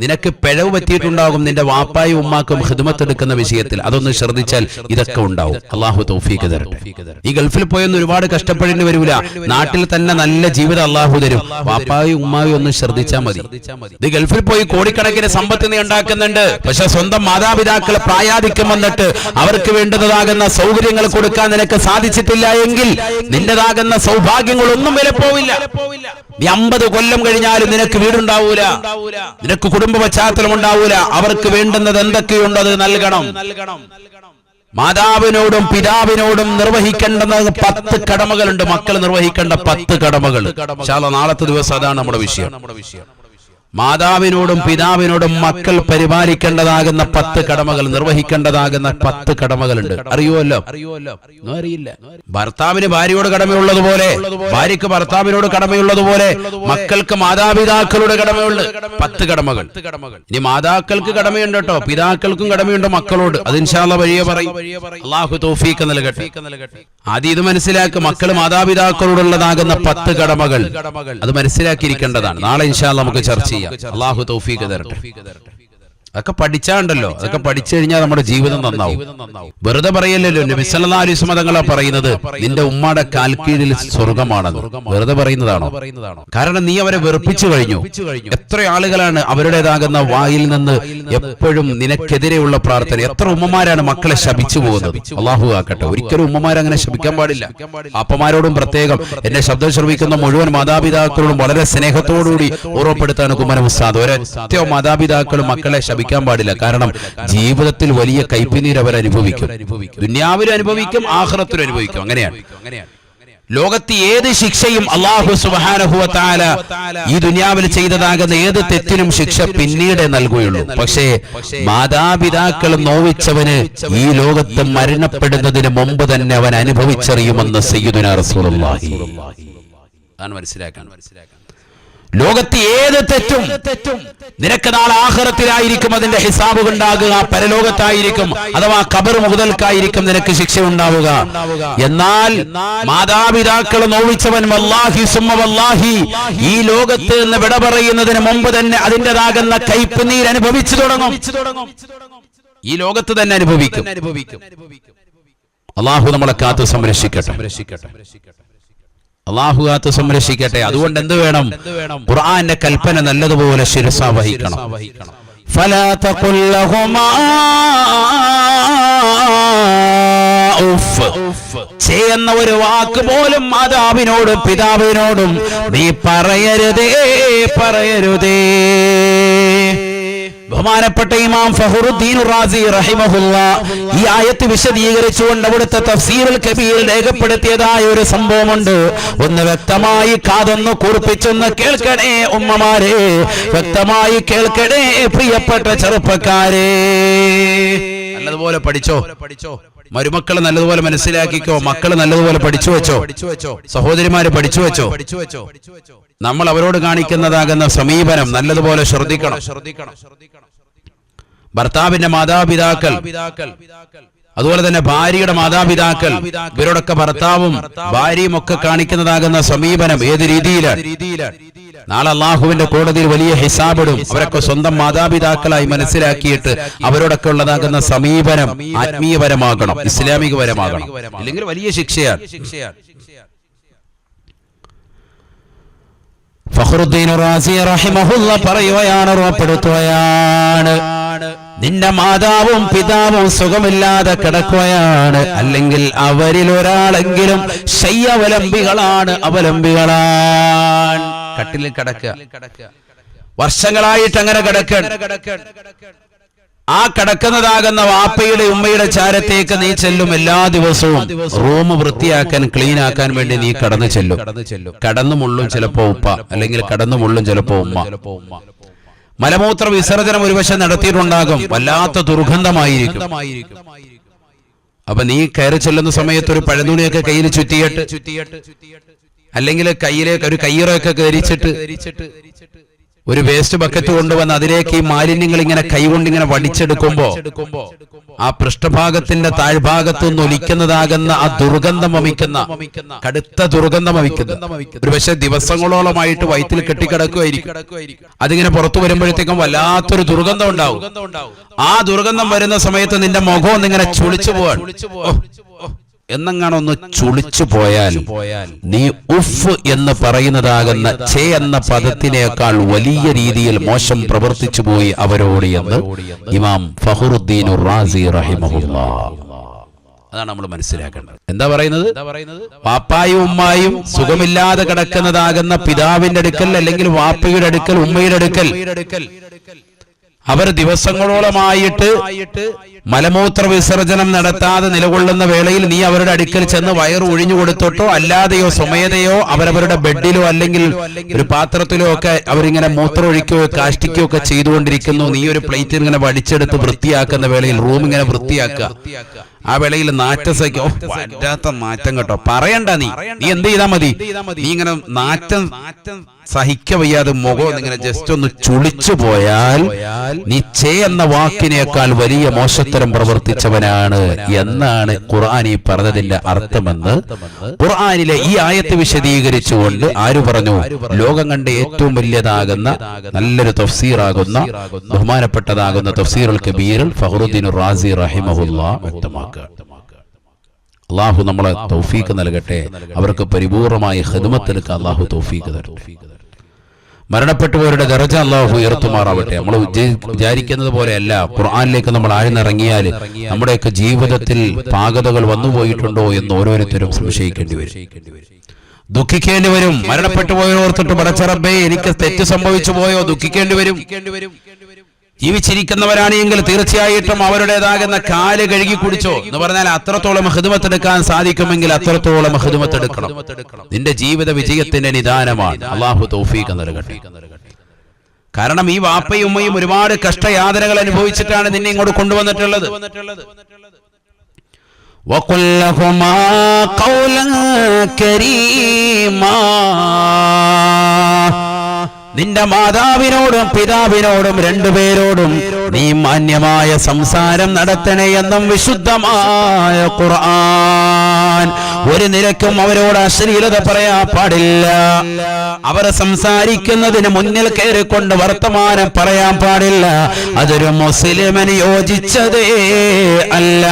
നിനക്ക് പിഴവ് പറ്റിയിട്ടുണ്ടാകും നിന്റെ വാപ്പായും ഉമ്മാക്കും ഖിദ്മത്ത് എടുക്കുന്ന വിഷയത്തിൽ. അതൊന്ന് ശ്രദ്ധിച്ചാൽ ഇതൊക്കെ ഉണ്ടാവും. അള്ളാഹു തൗഫീഖ് തരട്ടെ. ഈ ഗൾഫിൽ പോയൊന്നും ഒരുപാട് കഷ്ടപ്പെടേണ്ടി വരില്ല. നാട്ടിൽ തന്നെ നല്ല ജീവിതം അള്ളാഹു തരും. വാപ്പായും ഉമ്മായും ഒന്ന് ശ്രദ്ധിച്ചാൽ മതി. ഇത് ഗൾഫിൽ പോയി കോടിക്കണക്കിന് സമ്പത്ത് നീ ഉണ്ടാക്കുന്നുണ്ട്, പക്ഷെ സ്വന്തം മാതാപിതാക്കൾ പ്രായാധിക്യം വന്നിട്ട് അവർക്ക് വേണ്ടതാകുന്ന സൗകര്യങ്ങൾ കൊടുക്കാൻ നിനക്ക് സാധിച്ചിട്ടില്ല എങ്കിൽ നിന്റേതാകുന്ന സൗഭാഗ്യങ്ങളൊന്നും വില പോവില്ല. നീ 50 കൊല്ലം കഴിഞ്ഞാലും നിനക്ക് വീടുണ്ടാവൂല, നിനക്ക് കുടുംബ പശ്ചാത്തലം ഉണ്ടാവൂല. അവർക്ക് വേണ്ടുന്നത് എന്തൊക്കെയുണ്ട് അത് നൽകണം. മാതാവിനോടും പിതാവിനോടും നിർവഹിക്കേണ്ടുന്ന 10 കടമകളുണ്ട്. മക്കൾ നിർവഹിക്കേണ്ട 10 കടമകൾ. നാളത്തെ ദിവസം അതാണ് നമ്മുടെ വിഷയം. മാതാവിനോടും പിതാവിനോടും മക്കൾ പരിപാലിക്കേണ്ടതാകുന്ന 10 കടമകൾ, നിർവഹിക്കേണ്ടതാകുന്ന 10 കടമകളുണ്ട്. അറിയുമല്ലോ? അറിയില്ല. ഭർത്താവിന് ഭാര്യയോട് കടമയുള്ളതുപോലെ, ഭാര്യക്ക് ഭർത്താവിനോട് കടമയുള്ളതുപോലെ മക്കൾക്ക് മാതാപിതാക്കളുടെ കടമയുണ്ട്. 10 കടമകൾ. ഇനി മാതാക്കൾക്ക് കടമയുണ്ട് കേട്ടോ, പിതാക്കൾക്കും കടമയുണ്ട് മക്കളോട്. അത് ഇൻഷാ അല്ലാഹ് വഴിയെ പറയും. അല്ലാഹു തൗഫീഖ് നൽകട്ടെ. ആദ്യം ഇത് മനസ്സിലാക്കി, മക്കൾ മാതാപിതാക്കളോടുള്ളതാകുന്ന 10 കടമകൾ അത് മനസ്സിലാക്കിയിരിക്കേണ്ടതാണ്. നാളെ ഇൻഷാ അല്ലാഹ് നമുക്ക് ചർച്ച ചെയ്യാം. അല്ലാഹു തൗഫീഖ് തരട്ടെ. അതൊക്കെ പഠിച്ചാണ്ടല്ലോ, അതൊക്കെ പഠിച്ചു കഴിഞ്ഞാൽ നമ്മുടെ ജീവിതം നന്നാവും. വെറുതെ പറയല്ലല്ലോ. നബി സല്ലല്ലാഹു അലൈഹി വസല്ലം തങ്ങളാ പറയുന്നത് നിന്റെ ഉമ്മയുടെ കാൽക്കീഴിൽ സ്വർഗമാണെന്ന്. വെറുതെ പറയുന്നതാണോ? കാരണം നീ അവരെ വെറുപ്പിച്ചു കഴിഞ്ഞു. എത്ര ആളുകളാണ് അവരുടേതാകുന്ന വായിൽ നിന്ന് എപ്പോഴും നിനക്കെതിരെയുള്ള പ്രാർത്ഥന. എത്ര ഉമ്മമാരാണ് മക്കളെ ശപിച്ചു പോകുന്നത്. അല്ലാഹു ആക്കട്ടെ. ഒരിക്കലും ഉമ്മമാരങ്ങനെ ശപിക്കാൻ പാടില്ല. അപ്പമാരോടും പ്രത്യേകം, എന്നെ ശബ്ദം ശ്രവിക്കുന്ന മുഴുവൻ മാതാപിതാക്കളോടും വളരെ സ്നേഹത്തോടുകൂടി ഓർമ്മപ്പെടുത്താൻ കുമ്മനം ഉസ്താദ്, ഒരൊറ്റ മാതാപിതാക്കളും മക്കളെ ശപിക്കാൻ പാടില്ല. കാരണം ജീവിതത്തിൽ വലിയ കൈപ്പിനീർ അവർ അനുഭവിക്കും. ദുനിയാവിലും അനുഭവിക്കും, ആഖിറത്തിലും അനുഭവിക്കും. അങ്ങനെയാണ്. ലോകത്ത് ഏത് ശിക്ഷയും അല്ലാഹു സുബ്ഹാനഹു വ തആല ഈ ദുനിയാവിൽ ചെയ്തതാകുന്ന ഏത് തെറ്റിനും ശിക്ഷ പിന്നീട് നൽകുകയുള്ളൂ. പക്ഷേ മാതാപിതാക്കൾ നോവിച്ചവന് ഈ ലോകത്ത് മരണപ്പെടുന്നതിന് മുമ്പ് തന്നെ അവൻ അനുഭവിച്ചറിയുമെന്ന് സയ്യിദുനാ റസൂലുള്ളാഹി. അതാണ് മനസ്സിലാക്കാൻ. ലോകത്ത് ഏത് തെറ്റും നിനക്ക് നാളെ ആഖിറത്തിലായിരിക്കും അതിന്റെ ഹിസാബ് ഉണ്ടാകുക, പരലോകത്തായിരിക്കും, അഥവാ ഖബർ മുതൽക്കായിരിക്കും നിനക്ക് ശിക്ഷ ഉണ്ടാവുക. എന്നാൽ മാതാപിതാക്കൾ നോവിച്ചവൻ വല്ലാഹി സുമ്മ വല്ലാഹി ഈ ലോകത്ത് നിന്ന് വിട പറയുന്നതിന് മുമ്പ് തന്നെ അതിൻ്റെതാകുന്ന കയ്പ് നീർ അനുഭവിച്ചു തുടങ്ങും. ഈ ലോകത്ത് തന്നെ അനുഭവിക്കും. അല്ലാഹു നമ്മളെ കാത്തു സംരക്ഷിക്കട്ടെ. അല്ലാഹു കാത്തു സംരക്ഷിക്കട്ടെ. അതുകൊണ്ട് എന്ത് വേണം? ഖുർആന്റെ കൽപ്പന നല്ലതുപോലെ ശിരസാ വഹിക്കണം. ഫലാ തഖുൽ ലഹുമാ ഉഫ് ചെയ്യുന്ന ഒരു വാക്ക് പോലും മാതാവിനോടും പിതാവിനോടും നീ പറയരുതേ. ബഹുമാനപ്പെട്ട ഇമാം ഫഖറുദ്ദീൻ റാസി റഹിമഹുല്ലാഹ് ഈ ആയത്ത് വിശദീകരിച്ചുകൊണ്ട് അവിടുത്തെ തഫ്സീറുൽ കബീർ രേഖപ്പെടുത്തിയതായ ഒരു സംഭവമുണ്ട്. ഒന്ന് വ്യക്തമായി കാതൊന്ന് കൂർപ്പിച്ചൊന്ന് കേൾക്കണേ ഉമ്മമാരെ, വ്യക്തമായി കേൾക്കണേ പ്രിയപ്പെട്ട ചെറുപ്പക്കാരെ. നല്ലതുപോലെ പഠിച്ചോ, മരുമക്കളെ നല്ലതുപോലെ മനസ്സിലാക്കിക്കോ, മക്കള് നല്ലതുപോലെ പഠിച്ചു വെച്ചോ, സഹോദരിമാര് പഠിച്ചു വെച്ചോ. നമ്മൾ അവരോട് കാണിക്കുന്നതാകുന്ന സമീപനം നല്ലതുപോലെ ശ്രദ്ധിക്കണം. ഭർത്താവിന്റെ മാതാപിതാക്കൾ, അതുപോലെ തന്നെ ഭാര്യയുടെ മാതാപിതാക്കൾ, ഇവരോടൊക്കെ ഭർത്താവും ഭാര്യയും ഒക്കെ കാണിക്കുന്നതാകുന്ന സമീപനം ഏത് രീതിയിലാണ്? നാളെ അല്ലാഹുവിന്റെ കോടതിയിൽ വലിയ ഹിസാബിടും. അവരൊക്കെ സ്വന്തം മാതാപിതാക്കളായി മനസ്സിലാക്കിയിട്ട് അവരോടൊക്കെ ഉള്ളതാകുന്ന സമീപനം ആത്മീയപരമാകണം, ഇസ്ലാമികപരമാകണം. ഇല്ലെങ്കിൽ വലിയ ശിക്ഷയാണ്. ഫഖറുദ്ദീൻ റാസി റഹിമഹുല്ലാഹ് പറയുകയാണ്, ഓർമ്മപ്പെടുത്തുകയാണ്, നിന്റെ മാതാവും പിതാവും സുഖമില്ലാതെ കിടക്കുകയാണ്, അല്ലെങ്കിൽ അവരിൽ ഒരാളെങ്കിലും ശയ്യാവലംബികളാണ്, അവലംബികളാണ്. കട്ടിലിൽ കിടക്കുക, വർഷങ്ങളായിട്ട് അങ്ങനെ കിടക്കുക. ആ കിടക്കുന്നതാകുന്ന വാപ്പയുടെ ഉമ്മയുടെ ചാരത്തേക്ക് നീ ചെല്ലും. എല്ലാ ദിവസവും റൂം വൃത്തിയാക്കാൻ, ക്ലീൻ ആക്കാൻ വേണ്ടി നീ കടന്നു ചെല്ലും. കടന്നു മുള്ളും ചിലപ്പോ ഉപ്പ, അല്ലെങ്കിൽ കടന്നു മുള്ളും ചിലപ്പോ ഉമ്മ. മലമൂത്ര വിസർജനം ഒരുപക്ഷെ നടത്തിയിട്ടുണ്ടാകും, വല്ലാത്ത ദുർഗന്ധമായിരിക്കും. അപ്പൊ നീ കയറി ചെല്ലുന്ന സമയത്ത് ഒരു പഴന്തുണിയൊക്കെ കയ്യിൽ ചുറ്റിയിട്ട്, അല്ലെങ്കിൽ കയ്യിലേക്ക് ഒരു കയ്യിറൊക്കെ ധരിച്ചിട്ട് ഒരു വേസ്റ്റ് ബക്കറ്റ് കൊണ്ടുവന്ന് അതിലേക്ക് ഈ മാലിന്യങ്ങൾ ഇങ്ങനെ കൈകൊണ്ട് ഇങ്ങനെ വടിച്ചെടുക്കുമ്പോ ആ പൃഷ്ഠഭാഗത്തിന്റെ താഴ്ഭാഗത്തു നിന്ന് ഒലിക്കുന്നതാകുന്ന ആ ദുർഗന്ധം വമിക്കുന്ന, കടുത്ത ദുർഗന്ധം വമിക്കുന്ന, ഒരു പക്ഷേ ദിവസങ്ങളോളമായിട്ട് വയറ്റിൽ കെട്ടിക്കിടക്കുമായിരിക്കും. അതിങ്ങനെ പുറത്തു വരുമ്പോഴത്തേക്കും വല്ലാത്തൊരു ദുർഗന്ധം ഉണ്ടാവും. ആ ദുർഗന്ധം വരുന്ന സമയത്ത് നിന്റെ മുഖം ഒന്നിങ്ങനെ ചുളിച്ചു പോവാൻ, എന്നങ്ങാണൊന്ന് ചുളിച്ചു പോയാൽ നീ ഉഫ് എന്ന് പറയുന്നതാകുന്ന ഛേ എന്ന പദത്തിനേക്കാൾ വലിയ രീതിയിൽ മോശം പ്രവർത്തിച്ചു പോയി അവരോട് എന്ന് ഇമാം ഫഖറുദ്ദീൻ റാസി റഹിമഹുല്ലാഹ്. അതാണ് നമ്മൾ മനസ്സിലാക്കേണ്ടത്. എന്താ പറയുന്നത്? വാപ്പായും ഉമ്മായും സുഖമില്ലാതെ കിടക്കുന്നതാകുന്ന പിതാവിന്റെ അടുക്കൽ, അല്ലെങ്കിൽ വാപ്പയുടെ അടുക്കൽ, ഉമ്മയുടെ അടുക്കൽ അവർ ദിവസങ്ങളോളമായിട്ട് മലമൂത്ര വിസർജനം നടത്താതെ നിലകൊള്ളുന്ന വേളയിൽ നീ അവരുടെ അടുക്കൽ ചെന്ന് വയറ് ഒഴിഞ്ഞു കൊടുത്തിട്ടോ അല്ലാതെയോ സ്വമേധയോ അവരവരുടെ ബെഡിലോ അല്ലെങ്കിൽ ഒരു പാത്രത്തിലോ ഒക്കെ അവരിങ്ങനെ മൂത്രം ഒഴിക്കുകയോ കാഷ്ടിക്കുകയോ ഒക്കെ ചെയ്തുകൊണ്ടിരിക്കുന്നു. നീ ഒരു പ്ലേറ്റ് ഇങ്ങനെ വടിച്ചെടുത്ത് വൃത്തിയാക്കുന്ന വേളയിൽ റൂം ഇങ്ങനെ വൃത്തിയാക്കുക. ആ വേളയിൽ നാറ്റം സഹിക്കോ, വല്ലാത്ത നാറ്റം കേട്ടോ, പറയണ്ട. നീ എന്ത് ചെയ്താൽ മതി, നീ ഇങ്ങനെ നാറ്റം സഹിക്ക വയ്യാതെ മുഖം ഇങ്ങനെ ജസ്റ്റ് ഒന്ന് ചുളിച്ചു പോയാൽ നീ ഛേ എന്ന വാക്കിനേക്കാൾ വലിയ മോശത്തരം പ്രവർത്തിച്ചവനാണ് എന്നാണ് ഖുർആൻ ഈ പറഞ്ഞതിന്റെ അർത്ഥമെന്ന് ഖുർആനിലെ ഈ ആയത്ത് വിശദീകരിച്ചുകൊണ്ട് ആര് പറഞ്ഞു? ലോകം കണ്ട ഏറ്റവും വലിയതാകുന്ന നല്ലൊരു തഫ്സീറാകുന്ന ബഹുമാനപ്പെട്ടതാകുന്ന തഫ്സീറുൽ കബീറിൽ ഫഖറുദ്ദീൻ റാസി റഹിമഹുല്ലാഹ് വ്യക്തമാക്കുക. അള്ളാഹു നമ്മളെ തൗഫീഖ് നൽകട്ടെ. അവർക്ക് പരിപൂർണമായി ഖിദ്മത്തെടുക്കാൻ അള്ളാഹു തൗഫീഖ് തരട്ടെ. മരണപ്പെട്ടുപോയവരുടെ ദറജ അള്ളാഹു ഉയർത്തുമാറാവട്ടെ. നമ്മൾ വിചാരിക്കുന്നത് പോലെയല്ല. ഖുർആനിലേക്ക് നമ്മൾ ആഴ്ന്നിറങ്ങിയാൽ നമ്മുടെയൊക്കെ ജീവിതത്തിൽ പാകതകൾ വന്നുപോയിട്ടുണ്ടോ എന്ന് ഓരോരുത്തരും സംശയിക്കേണ്ടി വരും, ദുഃഖിക്കേണ്ടി വരും. മരണപ്പെട്ടു പോയോർത്തിട്ട് പടച്ച റബ്ബേ എനിക്ക് തെറ്റ് സംഭവിച്ചു പോയോ, ദുഃഖിക്കേണ്ടി വരും. ജീവിച്ചിരിക്കുന്നവരാണെങ്കിൽ തീർച്ചയായിട്ടും അവരുടേതാകുന്ന കാല് കഴുകി കുടിച്ചോ എന്ന് പറഞ്ഞാൽ അത്രത്തോളം ഖിദ്മത്തെടുക്കാൻ സാധിക്കുമെങ്കിൽ അത്രത്തോളം ഖിദ്മത്തെടുക്കണം. നിന്റെ ജീവിത വിജയത്തിന്റെ നിദാനമാണ്. അള്ളാഹു തൗഫീഖ് നൽകട്ടെ. കാരണം ഈ വാപ്പയും ഉമ്മയും ഒരുപാട് കഷ്ടയാതനകൾ അനുഭവിച്ചിട്ടാണ് നിന്നെ ഇങ്ങോട്ട് കൊണ്ടുവന്നിട്ടുള്ളത്. وَقُلْ لَهُمَا قَوْلًا كَرِيمًا. നിന്റെ മാതാവിനോടും പിതാവിനോടും രണ്ടുപേരോടും നീ മാന്യമായ സംസാരം നടത്തണേ എന്നും വിശുദ്ധമായ ഖുർആൻ. ഒരു നിലക്കും അവരോട് അശ്ലീലത പറയാൻ പാടില്ല. അവർ സംസാരിക്കുന്നതിന് മുന്നിൽ കയറിക്കൊണ്ട് വർത്തമാനം പറയാൻ പാടില്ല. അതൊരു മുസ്ലിമിന് യോജിച്ചതേ അല്ല.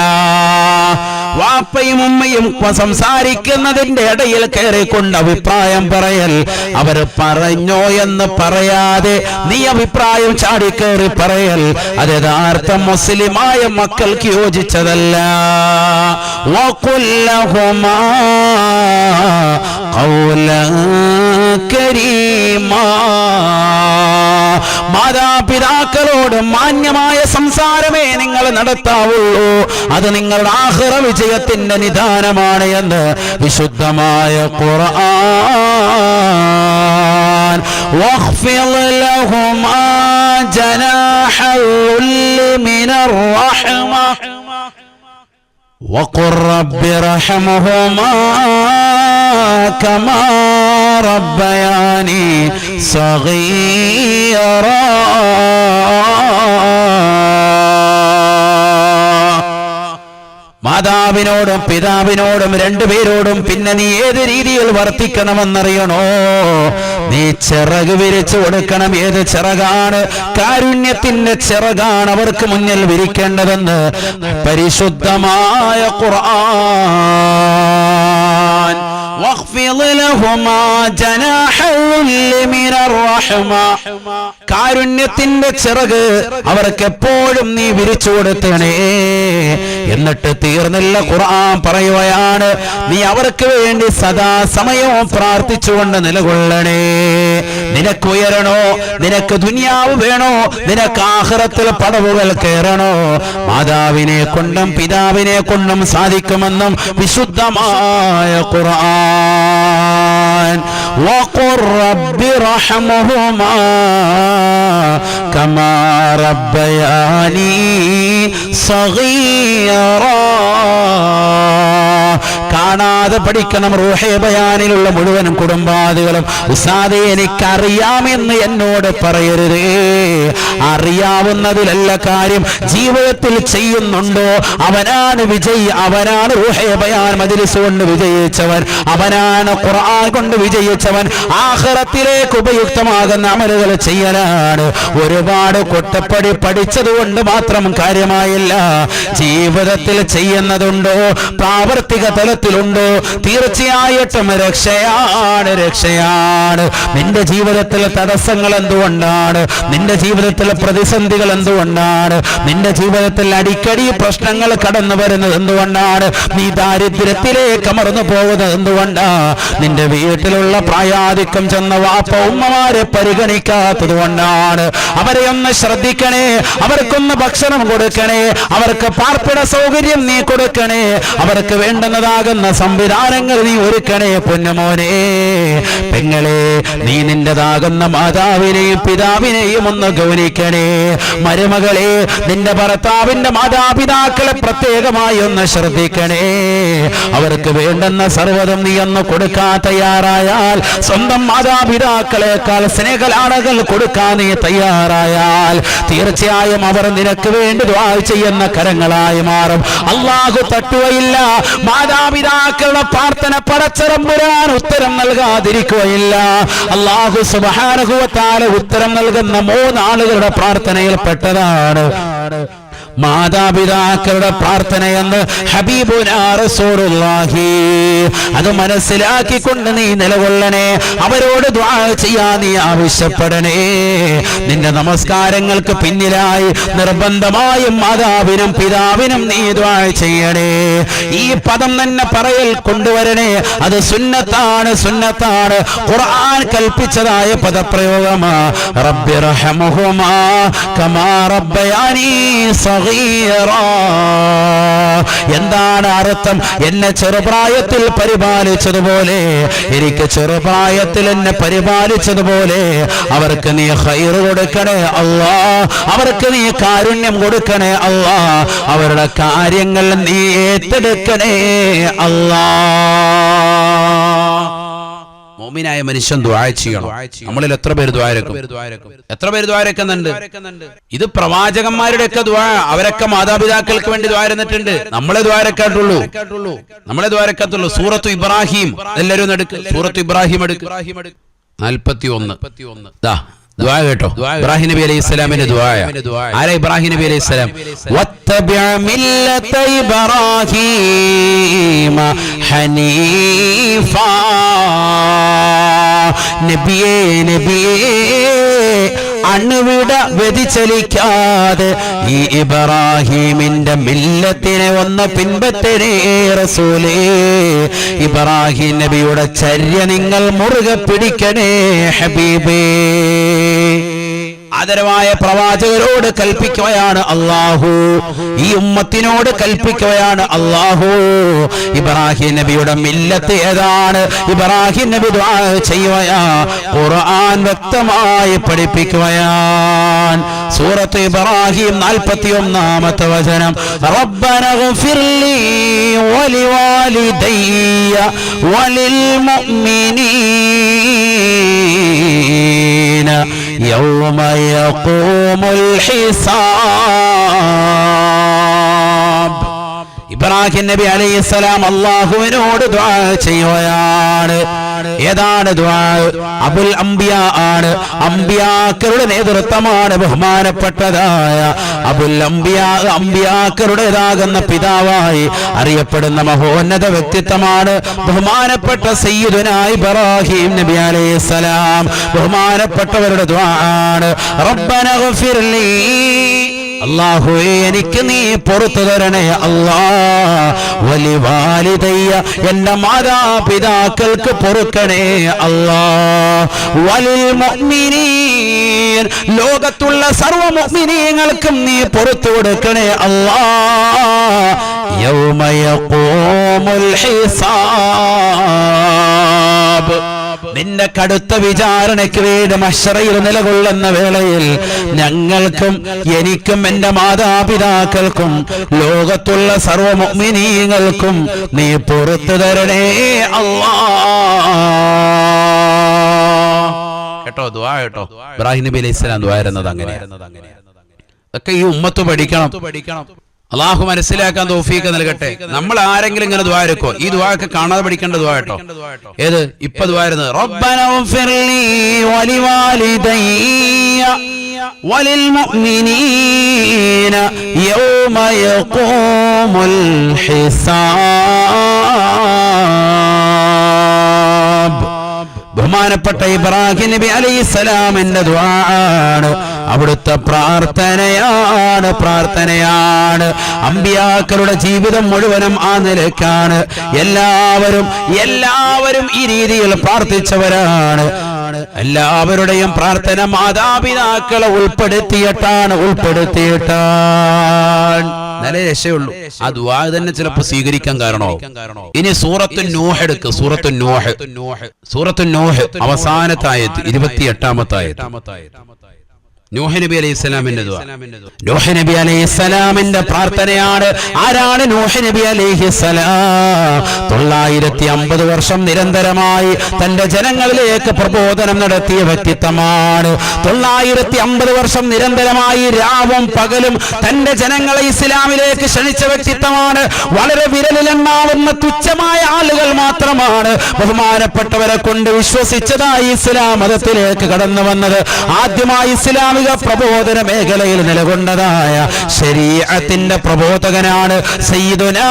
വാപ്പയും ഉമ്മയും സംസാരിക്കുന്നതിന്റെ ഇടയിൽ കയറിക്കൊണ്ട് അഭിപ്രായം പറയൽ, അവർ പറഞ്ഞോ എന്ന് പറയാതെ നീ അഭിപ്രായം ചാടിക്കേറി പറയൽ, അത് യഥാർത്ഥ മുസ്ലിമായ മക്കൾക്ക് യോജിച്ചതല്ല. വഖുൽ ലഹുമാ ഖൗലൻ കരീമാ. മാതാപിതാക്കളോട് മാന്യമായ സംസാരമേ നിങ്ങൾ നടത്താവുള്ളൂ. അത് നിങ്ങളുടെ ആഖിറ വിജയത്തിന്റെ നിദാനമാണ് എന്ന് വിശുദ്ധമായ ഖുർആൻ. വഖ്ഫിദ് ലഹുമാ ജനാഹൽ ളുല്ലി മിനർ റഹ്മ വഖുർ റബ്ബി റഹ്മഹുമാ കമാ റബ്ബയാനി സഗീറാ. മാതാവിനോടും പിതാവിനോടും രണ്ടുപേരോടും പിന്നെ നീ ഏത് രീതിയിൽ വർത്തിക്കണമെന്നറിയണോ? നീ ചിറക് വിരിച്ചു കൊടുക്കണം. ഏത് ചിറകാണ്? കാരുണ്യത്തിന്റെ ചിറകാണ് അവർക്ക് മുന്നിൽ വിരിക്കേണ്ടതെന്ന് പരിശുദ്ധമായ ഖുർആൻ. വഖ്ഫിദ് ലഹുമാ ജനാഹൽ ളുല്ലി മിനർ റഹ്മ. കാരുണ്യത്തിന്റെ ചിറക് അവർക്ക് എപ്പോഴും നീ വിരിച്ചു കൊടുത്തണേ. എന്നിട്ട് തീർന്നില്ല, ഖുർആൻ പറയുകയാണ്, നീ അവർക്ക് വേണ്ടി സദാ സമയവും പ്രാർത്ഥിച്ചുകൊണ്ട് നിലകൊള്ളണേ. നിനക്ക് ഉയരണോ? നിനക്ക് ദുനിയാവ് വേണോ? നിനക്ക് ആഖിറത്തിൽ പടവുകൾ കയറണോ? മാതാവിനെ കൊണ്ടും പിതാവിനെ കൊണ്ടും സാധിക്കുമെന്നും വിശുദ്ധമായ ഖുർആൻ. ഖുർആൻ വഖുർ റബ്ബി റഹ്മഹുമാ കമാ റബ്ബയാനി സഗീറാ. കാണാതെ പഠിക്കണം. റൂഹേ ബയാനിലുള്ള മുഴുവനും കുടുംബാദികളും ഉസ്താദേ എനിക്കറിയാമെന്ന് എന്നോട് പറയരുതേ. അറിയാവുന്നതിലല്ല കാര്യം, ജീവിതത്തിൽ ചെയ്യുന്നുണ്ടോ അവനാണ് വിജയി. അവനാണ് റൂഹേ ബയാൻ മജ്‌ലിസ് കൊണ്ട് വിജയിച്ചവൻ, അവനാണ് ഖുർആൻ കൊണ്ട് വിജയിച്ചവൻ. ആഖിറത്തിലേക്ക് ഉപയുക്തമാകുന്ന അമലുകൾ ചെയ്യലാണ്. ഒരുപാട് കൊട്ടപ്പടി പഠിച്ചതുകൊണ്ട് മാത്രം കാര്യമായില്ല. ജീവിതത്തിൽ ചെയ്യുന്നതുണ്ടോ, പ്രാവർത്തിക തലത്തിലുണ്ടോ, തീർച്ചയായിട്ടും രക്ഷയാണ്, രക്ഷയാണ്. നിന്റെ ജീവിതത്തിലെ തടസ്സങ്ങൾ എന്തുകൊണ്ടാണ്? നിന്റെ ജീവിതത്തിലെ പ്രതിസന്ധികൾ എന്തുകൊണ്ടാണ്? നിന്റെ ജീവിതത്തിൽ അടിക്കടി പ്രശ്നങ്ങൾ കടന്നു വരുന്നത് എന്തുകൊണ്ടാണ്? നീ ദാരിദ്ര്യത്തിലേക്ക് അമർന്നു പോകുന്നത് എന്തുകൊണ്ടാ? നിന്റെ വീട്ടിലുള്ള പ്രായാധിക്യം ചെന്ന വാപ്പ ഉമ്മമാരെ പരിഗണിക്കാത്തത് കൊണ്ടാണ്. അവരെ ഒന്ന് ശ്രദ്ധിക്കണേ, അവർക്കൊന്ന് ഭക്ഷണം കൊടുക്കണേ, അവർക്ക് പാർപ്പിട സൗകര്യം നീ കൊടുക്കണേ, അവർക്ക് വേണ്ടുന്നതാകുന്ന സംവിധാനങ്ങൾ നീ ഒരുക്കണേ. പൊന്നുമോനെ, പെങ്ങളെ, നീ നിന്റേതാകുന്ന മാതാവിനെയും പിതാവിനെയും ഒന്ന് ഗൗനിക്കണേ. മരുമകളെ, നിന്റെ ഭർത്താവിന്റെ മാതാപിതാക്കളെ പ്രത്യേകമായി ഒന്ന് ശ്രദ്ധിക്കണേ. അവർക്ക് വേണ്ടുന്ന സർവ്വതും നീ ഒന്ന് കൊടുക്കാൻ തയ്യാറായാൽ, സ്വന്തം മാതാപിതാക്കളെക്കാൾ സ്നേഹലാടകൾ കൊടുക്കാൻ നീ തയ്യാറായാൽ, തീർച്ചയായും അവർ നിനക്ക് വേണ്ടി ദുആ ചെയ്യുന്ന കരങ്ങളായി മാറും. അല്ലാഹു തട്ടുകയില്ല. മാതാപിതാക്കളുടെ പ്രാർത്ഥന പടച്ചതമ്പുരാൻ ഉത്തരം നൽകാതിരിക്കുകയില്ല. അല്ലാഹു സുബ്ഹാനഹു വ തആല ഉത്തരം നൽകുന്ന 3 ആളുകളുടെ പ്രാർത്ഥനയിൽ പെട്ടതാണ് മാതാപിതാക്കളുടെ പ്രാർത്ഥനയെന്ന് ഹബീബുനാ റസൂലുള്ളാഹി. അത് മനസ്സിലാക്കിക്കൊണ്ട് നീ നിലകൊള്ളണേ. അവരോട് ദുആ ചെയ്യാൻ നീ ആവശ്യപ്പെടണേ. നിന്റെ നമസ്കാരങ്ങൾക്ക് പിന്നിലായി നിർബന്ധമായും മാതാവിനും പിതാവിനും നീ ദുആ ചെയ്യണേ. ഈ പദം തന്നെ പറയൽ കൊണ്ടുവരണേ. അത് സുന്നത്താണ്, സുന്നത്താണ്. ഖുർആൻ കൽപ്പിച്ചതായ പദപ്രയോഗമാ. റബ്ബി റഹ്മഹുമാ കമാ റബ്ബയാനി സഗീറ. എന്താണ് അർത്ഥം? എന്നെ ചെറുപ്രായത്തിൽ പരിപാലിച്ചതുപോലെ, എനിക്ക് ചെറുപ്രായത്തിൽ എന്നെ പരിപാലിച്ചതുപോലെ അവർക്ക് നീ ഖൈർ കൊടുക്കണേ അല്ലാ. അവർക്ക് നീ കാരുണ്യം കൊടുക്കണേ അല്ലാ. അവരുടെ കാര്യങ്ങൾ നീ ഏറ്റെടുക്കണേ അല്ലാ. മുഅ്മിനായ മനുഷ്യൻ ദുആ ചെയ്യണം. നമ്മളിൽ എത്ര പേര് ദുആ രക്കും? എത്ര പേര് ദുആ രക്കുന്നുണ്ട്? ഇത് പ്രവാചകന്മാരുടെ ഒക്കെ ദുആ. അവരൊക്കെ മാതാപിതാക്കൾക്ക് വേണ്ടി ദുആ ഇരുന്നിട്ടുണ്ട്. നമ്മളെ ദുആ രക്കാട്ടുള്ളൂ, നമ്മളെ ദുആ രക്കത്തുള്ളൂ. സൂറത്തു ഇബ്രാഹിം എല്ലാവരും ഒന്ന് എടുക്ക്. സൂറത്തു ഇബ്രാഹിം എടുക്ക്. 41 ദാ ദുആ കേട്ടോ. ഇബ്രാഹിം നബി അലൈഹിസ്സലാമിന്റെ ദുആ. ആരാ ഇബ്രാഹിം നബി അലൈഹിസ്സലാം? വത്തബിഅ മില്ലത ഇബ്രാഹീമ ഹനീഫാ. നബിയേ, നബിയേ, അണുവിട വ്യതിചലിക്കാതെ ഈ ഇബ്രാഹിമിന്റെ മില്ലത്തിനെ ഒന്ന് പിൻപറ്റണേ റസൂലേ. ഇബ്രാഹിം നബിയുടെ ചര്യ നിങ്ങൾ മുറുകെ പിടിക്കണേ ഹബീബേ. ആദരവായ പ്രവാചകരോട് കൽപ്പിക്കുകയാണ് അല്ലാഹു, ഈ ഉമ്മത്തിനോട് കൽപ്പിക്കുകയാണ് അല്ലാഹു. ഇബ്രാഹിം നബിയുടെ മില്ലത്ത് ഏതാണ്? ഇബ്രാഹിം നബി ദുആ ചെയ്യുകയാ. ഖുർആൻ വ്യക്തമായി പഠിപ്പിക്കുകയാണ്. സൂറത്ത് ഇബ്രാഹിം 41-ാമത്തെ വചനം. റബ്ബനഗ്ഫിർലി വലിവാലിദയ്യ വലിൽ മുഅ്മിനീന യൗമ യഖൂമുൽ ഹിസാബ്. ഇബ്രാഹിം നബി അലൈഹിസ്സലാം അല്ലാഹുവിനോട് ദുആ ചെയ്യുകയാണ്. ഏതാണ് ദുആ? അബുൽ അംബിയ ആണ്. അംബിയാക്കളുടെ നേതൃത്വമാണ് ബഹുമാനപ്പെട്ടതായ അബുൽ അംബിയ. അംബിയാക്കളുടേതാകുന്ന പിതാവായി അറിയപ്പെടുന്ന മഹോന്നത വ്യക്തിത്വമാണ് ബഹുമാനപ്പെട്ട സയ്യിദുനാ ഇബ്രാഹിം നബി അലൈഹിസ്സലാം. ബഹുമാനപ്പെട്ടവരുടെ ദുആ ആണ് റബ്ബനഗ്ഫിർലി, അല്ലാഹുവേ എനിക്ക് നീ പുറത്തു തരണേ അല്ലാ. വലിവാലിദയ്യ, എന്റെ മാതാപിതാക്കൾക്ക് പൊറുക്കണേ അല്ലാ. വലിൽ മുഅ്മിനീൻ, ലോകത്തുള്ള സർവ്വ മുഅ്മിനീങ്ങൾക്കും നീ പുറത്തു കൊടുക്കണേ അല്ലാ. യൗമ യഖൂമുൽ ഹിസാബ്, നിന്റെ കടുത്ത വിചാരണയ്ക്ക് വേണ്ടി മഹ്ശറയിൽ നിലകൊള്ളുന്ന വേളയിൽ ഞങ്ങൾക്കും എനിക്കും എന്റെ മാതാപിതാക്കൾക്കും ലോകത്തുള്ള സർവ്വ മുഅ്മിനീങ്ങൾക്കും നീ പുറത്തു തരണേ അല്ലാഹ്. കേട്ടോ ദുആ കേട്ടോ. ഇബ്രാഹിം നബി അലൈഹിസ്സലാം ദുആ ചെയ്യുന്നത് അങ്ങനെയാണ്. അതൊക്കെ ഈ ഉമ്മത്ത് പഠിക്കണം. അള്ളാഹു മനസ്സിലാക്കാൻ തൗഫീഖ് നൽകട്ടെ. നമ്മൾ ആരെങ്കിലും ഇങ്ങനെ ദുആ ഇരക്കോ, ഈ ദുആ ഒക്കെ കാണാതെ പഠിക്കേണ്ട ദുആ കേട്ടോ. ഏത് ഇപ്പൊ ദുആ ഇരുന്നത് റബ്ബനാ ഗ്ഫിർലി വലിവാലിദയ്യ വലിൽ മുഅ്മിനീന യൗമ യഖൂമുൽ ഹിസാബ്. ബഹുമാനപ്പെട്ട ഇബ്രാഹിം നബി അലൈഹിസ്സലാമിന്റെ ദുആണ്, അവിടുത്തെ പ്രാർത്ഥനയാണ്. അമ്പിയാക്കളുടെ ജീവിതം മുഴുവനും ആ നിലക്കാണ്. എല്ലാവരും ഈ രീതിയിൽ പ്രാർത്ഥിച്ചവരാണ്. എല്ലാവരുടെയും പ്രാർത്ഥന മാതാപിതാക്കളെ ഉൾപ്പെടുത്തിയിട്ടാണ് നല്ല രക്ഷയുള്ളൂ. ആ ദുആ തന്നെ ചിലപ്പോൾ സ്വീകരിക്കാൻ കാരണമാവും. ഇനി സൂറത്തു നൂഹ് എടുക്ക്. സൂറത്തു നൂഹ് അവസാനത്തെ ആയത്ത് 28-ാമത്തെ ആയത്ത്. നൂഹ് നബി അലൈഹിസ്സലാമിന്റെ ദുആ. നൂഹ് നബി അലൈഹിസ്സലാമിന്റെ പ്രാർത്ഥനയാണ്. ആരാണ് നൂഹ് നബി അലൈഹിസ്സലാം? 950 വർഷം നിരന്തരമായി തന്റെ ജനങ്ങളിലേക്ക് പ്രബോധനം നടത്തിയ വ്യക്തിത്വമാണ്. 950 വർഷം നിരന്തരമായി രാവും പകലും തന്റെ ജനങ്ങളെ ഇസ്ലാമിലേക്ക് ക്ഷണിച്ച വ്യക്തിത്വമാണ്. വളരെ വിരലിലെണ്ണാവുന്ന തുച്ഛമായ ആളുകൾ മാത്രമാണ് ബഹുമാനപ്പെട്ടവരെ കൊണ്ട് വിശ്വസിച്ചതായി ഇസ്ലാം മതത്തിലേക്ക് കടന്നു വന്നത്. ആദ്യമായി ഇസ്ലാമിക പ്രബോധന മേഖലയിൽ നിലകൊണ്ടതായ ശരീഅത്തിന്റെ പ്രബോധകനാണ് സയ്യിദുനാ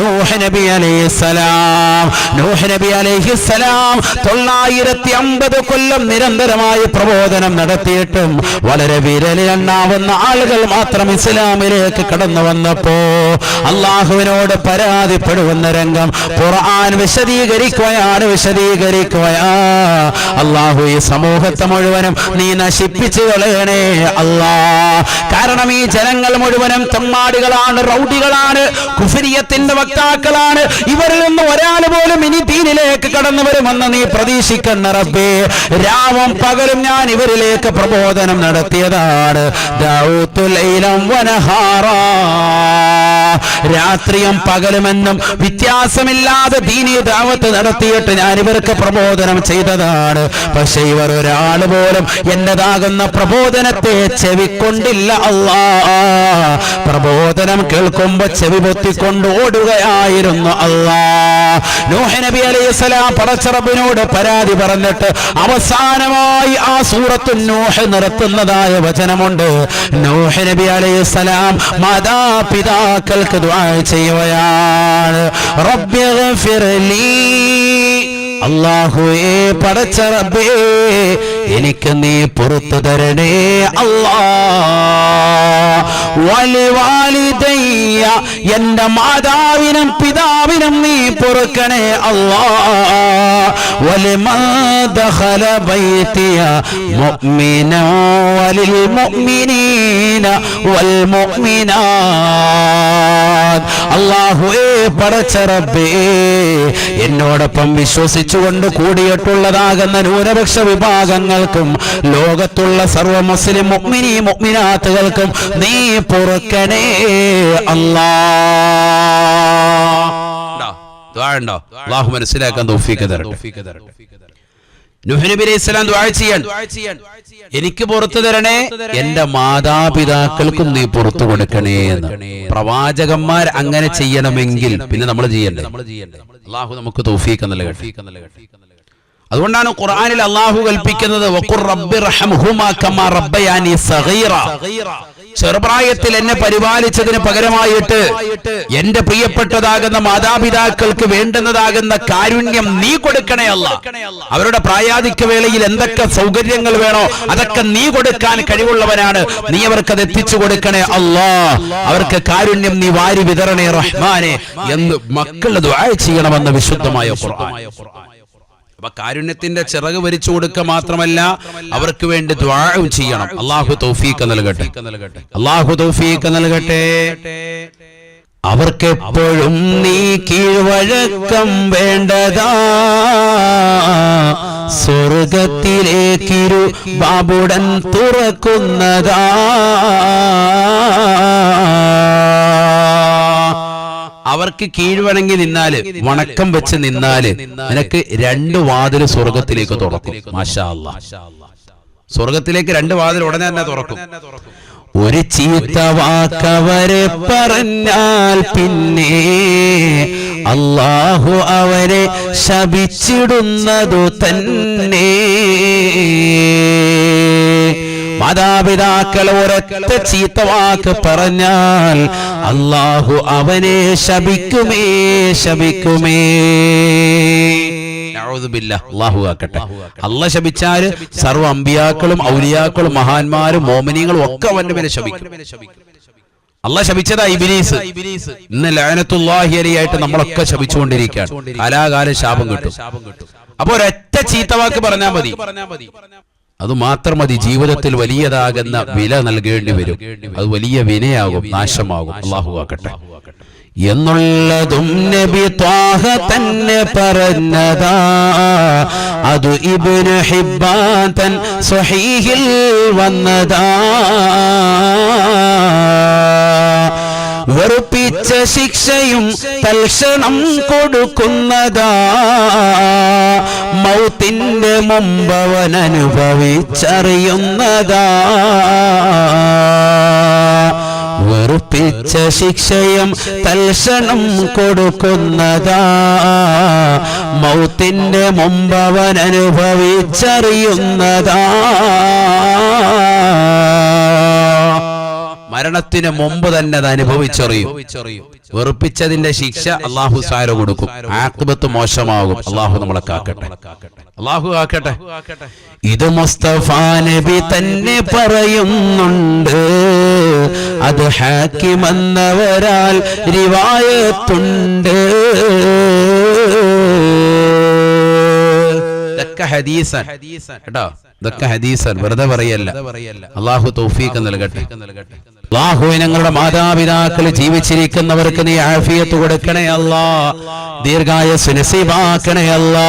നൂഹ് നബി അലൈഹിസ്സലാം. നൂഹ് നബി അലൈഹിസ്സലാം 950 കൊല്ലം നിരന്തരമായി പ്രബോധനം നടത്തിയിട്ടും വളരെ വിരലിലെണ്ണാവുന്ന ആളുകൾ മാത്രം ഇസ്ലാമിലേക്ക് കടന്നു വന്നപ്പോ അള്ളാഹുവിനോട് പരാതിപ്പെടുന്ന രംഗം ഖുർആൻ വിശദീകരിക്കുകയാണ്. അള്ളാഹു ഈ സമൂഹത്തെ മുഴുവനും നീ നശിപ്പിച്ചു കളയണേ അല്ലാഹ്. കാരണം ഈ ജനങ്ങൾ മുഴുവനും തെമ്മാടികളാണ്, റൗഡികളാണ്, കുഫരിയത്തിന്റെ വക്താക്കളാണ്. ഇവരിൽ നിന്ന് ഒരാൾ പോലും ഇനി ദീനിലേക്ക് കടന്നു വരുമെന്ന് നീ പ്രതീക്ഷിക്കുന്ന റബ്ബേ. രാവും പകലും ഞാൻ ഇവരിലേക്ക് പ്രബോധനം നടത്തിയതാണ്. ദഅൂതു ലൈലൻ വനഹാറാ, രാത്രിയും പകലുമെന്നും വ്യത്യാസമില്ലാതെ ദീനീ ദഅവത്ത് നടത്തിയിട്ട് ഞാൻ ഇവർക്ക് പ്രബോധനം ചെയ്തതാണ്. പക്ഷെ ഇവർ ഒരാൾ പോലും എന്റേതാകുന്ന പ്രബോധനത്തെ ചെവിക്കൊണ്ടില്ല അല്ലാഹ്. പ്രബോധനം കേൾക്കുമ്പോ ചെവി പൊത്തിക്കൊണ്ട് ഓടുകയായിരുന്നു അല്ലാഹ്. നൂഹ് നബി അലൈഹിസ്സലാം പടച്ച റബ്ബിനോട് പരാതി പറഞ്ഞിട്ട് അവസാനമായി ആ സൂറത്തു നൂഹ് നിർത്തുന്നതായ വചനമുണ്ട്. നൂഹ് നബി അലൈഹിസ്സലാം മാതാപിതാക്കൾക്ക് ദുആ ചെയ്യുകയാണ്. റബ്ബിഗ്ഫിർലി, അല്ലാഹുവേ പടച്ച റബ്ബേ എനിക്ക് നീ പുറത്തു തരണേ അല്ലാഹ്. വലിവാലിദയ്യ, എന്റെ മാതാവിനും പിതാവിനും നീ പൊറുക്കണേ അല്ലാഹ്. വലിമൻ ദഖല ബൈതിയ മുഅ്മിനൻ വലിൽ മുഅ്മിനീന വൽ മുഅ്മിനാത്ത്. അല്ലാഹുവേ പടച്ച റബ്ബേ എന്നോടൊപ്പം വിശ്വസിച്ചുകൊണ്ട് കൂടിയിട്ടുള്ളതാകുന്ന ന്യൂനപക്ഷ വിഭാഗങ്ങൾക്കും ലോകത്തുള്ള സർവ്വ മുസ്ലിം മുഅ്മിനാത്തുകൾക്കും നീ പൊറുക്കണേ അല്ലാഹ്. അല്ലാഹു മനസ്സിലാക്കാൻ തൗഫീഖ് തരട്ടെ. നൂഹ് നബി അലൈഹിസ്സലാം ദുആ ചെയ്യാൻ, എനിക്ക് പുറത്തു തരണേ, എന്റെ മാതാപിതാക്കൾക്കും നീ പുറത്തു കൊടുക്കണേ എന്ന്. പ്രവാചകന്മാർ അങ്ങനെ ചെയ്യണമെങ്കിൽ പിന്നെ നമ്മൾ ചെയ്യണ്ടേ? അല്ലാഹു നമുക്ക് തൗഫീഖ് നൽകട്ടെ. അതുകൊണ്ടാണ് ഖുർആനിൽ അല്ലാഹു കൽപ്പിക്കുന്നത് വഖുർ റബ്ബിർഹംഹുമാ കമാ റബ്ബയാനി സഗീറ. ചെറുപ്രായത്തിൽ എന്നെ പരിപാലിച്ചതിന് പകരമായിട്ട് എന്റെ പ്രിയപ്പെട്ടതാകുന്ന മാതാപിതാക്കൾക്ക് വേണ്ടുന്നതാകുന്ന കാരുണ്യം നീ കൊടുക്കണേ അല്ലാഹ്. അവരുടെ പ്രായാധിക്യ വേളയിൽ എന്തൊക്കെ സൗകര്യങ്ങൾ വേണോ അതൊക്കെ നീ കൊടുക്കാൻ കഴിവുള്ളവനാണ്. നീ അവർക്കത് എത്തിച്ചു കൊടുക്കണേ അല്ലാഹ്. അവർക്ക് കാരുണ്യം നീ വാരി വിതരണേ റഹ്മാനെ എന്ന് മക്കൾ ദുആ ചെയ്യണമെന്ന് വിശുദ്ധമായ ഖുർആൻ. അപ്പൊ കാരുണ്യത്തിന്റെ ചിറക് വരിച്ചു കൊടുക്കുക മാത്രമല്ല, അവർക്ക് വേണ്ടി ദുആഉം ചെയ്യണം. അല്ലാഹു തൗഫീഖ് നൽകട്ടെ. അല്ലാഹു തൗഫീഖ് നൽകട്ടെ. അവർക്കെപ്പോഴും നീ കീഴ്വഴക്കം വേണ്ടതാ, സ്വർഗത്തിലേക്കിരു ബാബുടൻ തുറക്കുന്നതാ. അവർക്ക് കീഴ്വണങ്ങി നിന്നാല്, വണക്കം വെച്ച് നിന്നാല് നിനക്ക് 2 വാതില് സ്വർഗത്തിലേക്ക് തുറക്കും. മാഷാ അല്ലാഹ്. സ്വർഗത്തിലേക്ക് 2 വാതിൽ ഉടനെ തന്നെ തുറക്കും. ഒരു ചീത്ത വാക്കവരെ പറഞ്ഞാൽ പിന്നെ അല്ലാഹു അവരെ ശപിച്ചിടുന്നതു തന്നെ. മാതാപിതാക്കൾ ഒരൊറ്റ ചീത്ത വാക്ക് പറഞ്ഞാൽ അല്ലാഹു അവനെ ശപിക്കുമേ ശപിക്കുമേ. അല്ലാഹു ആക്കട്ടെ. അല്ലാഹ് ശപിച്ചാല് സർവ്വ അമ്പിയാക്കളും ഔലിയാക്കളും മഹാന്മാരും മോമിനീങ്ങളും ഒക്കെ അവന്റെ മേലെ ശപിക്കും. അല്ലാഹ് ശപിച്ചതാ ഇബ്ലീസ്. ഇന്ന് ലഅനത്തുല്ലാഹി അലൈഹിയായിട്ട് നമ്മളൊക്കെ ശപിച്ചുകൊണ്ടിരിക്കുകയാണ്. കാലാകാലം ശാപം കിട്ടും. അപ്പൊ ഒരൊറ്റ ചീത്ത വാക്ക് പറഞ്ഞാൽ മതി, അത് മാത്രം മതി. ജീവിതത്തിൽ വലിയതാകുന്ന വില നൽകേണ്ടി വരും. അത് വലിയ വിനയാകും, നാശമാകും. അല്ലാഹു ആക്കട്ടെ. എന്നുള്ളതും നബി ത്വാഹ തന്നെ പറഞ്ഞതാ. അത് ഇബ്നു ഹിബ്ബാൻ തൻ സ്വഹീഹിൽ വന്നതാ. വെറുപ്പിച്ച ശിക്ഷയും തൽക്ഷണം കൊടുക്കുന്നതാ. മൗത്തിന്റെ മുമ്പവൻ അനുഭവിച്ചറിയുന്നതാ. വെറുപ്പിച്ച ശിക്ഷയും തൽക്ഷണം കൊടുക്കുന്നതാ. മൗത്തിന്റെ മുമ്പവൻ അനുഭവിച്ചറിയുന്നതാ. മരണത്തിന് മുമ്പ് തന്നെ അത് അനുഭവിച്ചറിയും. വെറുപ്പിച്ചതിന്റെ ശിക്ഷ അല്ലാഹു സാര കൊടുക്കും. ആഖിബത്ത് മോശമാകും. അല്ലാഹു നമ്മളെ കാക്കട്ടെ. അല്ലാഹു ആക്കട്ടെ. ഇത് മുസ്തഫ നബി തന്നെ പറയുന്നുണ്ട്. അത് ഹാക്കിം എന്നവരാൽ റിവായത്തുണ്ട്. ഇതൊക്കെ ഹദീസൻ കേട്ടോ. ഇതൊക്കെ ഹദീസൻ, വെറുതെ പറയല്ല. അല്ലാഹു തൗഫീഖ് നൽകട്ടെ. അല്ലാഹു ഞങ്ങളുടെ മാതാപിതാക്കൾ ജീവിച്ചിരിക്കുന്നവർക്ക് നീ ആഫിയത്ത് കൊടുക്കണേ അല്ലാ. ദീർഘായുസ്സ് നസീബാക്കണേ അല്ലാ.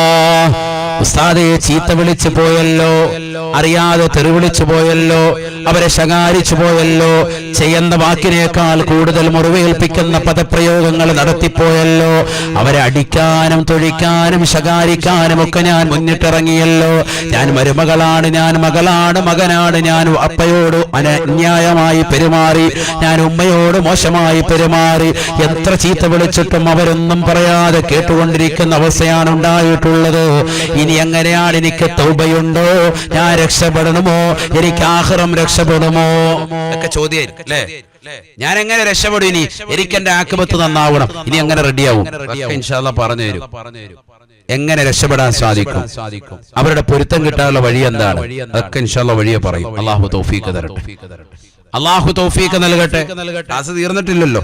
ഉസ്താദെ ചീത്ത വിളിച്ചു പോയല്ലോ, അറിയാതെ തെറി വിളിച്ചു പോയല്ലോ, അവരെ ശകാരിച്ചു പോയല്ലോ, ചെയ്യുന്ന വാക്കിനേക്കാൾ കൂടുതൽ മുറിവേൽപ്പിക്കുന്ന പദപ്രയോഗങ്ങൾ നടത്തിപ്പോയല്ലോ, അവരെ അടിക്കാനും തൊഴിക്കാനും ശകാരിക്കാനും ഒക്കെ ഞാൻ മുന്നിട്ടിറങ്ങിയല്ലോ. ഞാൻ മരുമകളാണ്, ഞാൻ മകളാണ്, മകനാണ്, ഞാൻ അപ്പയോട് അന്യായമായി പെരുമാറി, ഞാൻ ഉമ്മയോട് മോശമായി പെരുമാറി. എത്ര ചീത്ത വിളിച്ചിട്ടും അവരൊന്നും പറയാതെ കേട്ടുകൊണ്ടിരിക്കുന്ന അവസ്ഥയാണ് ഉണ്ടായിട്ടുള്ളത്. ഇനി എങ്ങനെയാണ് എനിക്ക് തൗബയുണ്ടോ? ഞാൻ രക്ഷപ്പെടണമോ? എനിക്ക് ആഖിറം രക്ഷപ്പെടുമോ ഒക്കെ ചോദ്യം അല്ലേ? ഞാൻ എങ്ങനെ രക്ഷപ്പെടും? ഇനി എനിക്ക് എന്റെ ആഖിബത്ത് നന്നാവണം. ഇനി എങ്ങനെ റെഡിയാവും? ഇൻഷാ അല്ലാഹ് പറഞ്ഞു തരും. എങ്ങനെ രക്ഷപ്പെടാൻ സാധിക്കും, അവരുടെ പൊരുത്തം കിട്ടാനുള്ള വഴി എന്താണ്, അതൊക്കെ ഇൻഷാ അല്ലാഹ് വഴിയെ പറയും. അല്ലാഹു തൗഫീഖ് തരട്ടെ. അല്ലാഹു തൗഫീഖ് നൽകട്ടെ. ക്ലാസ് തീർന്നിട്ടില്ലല്ലോ.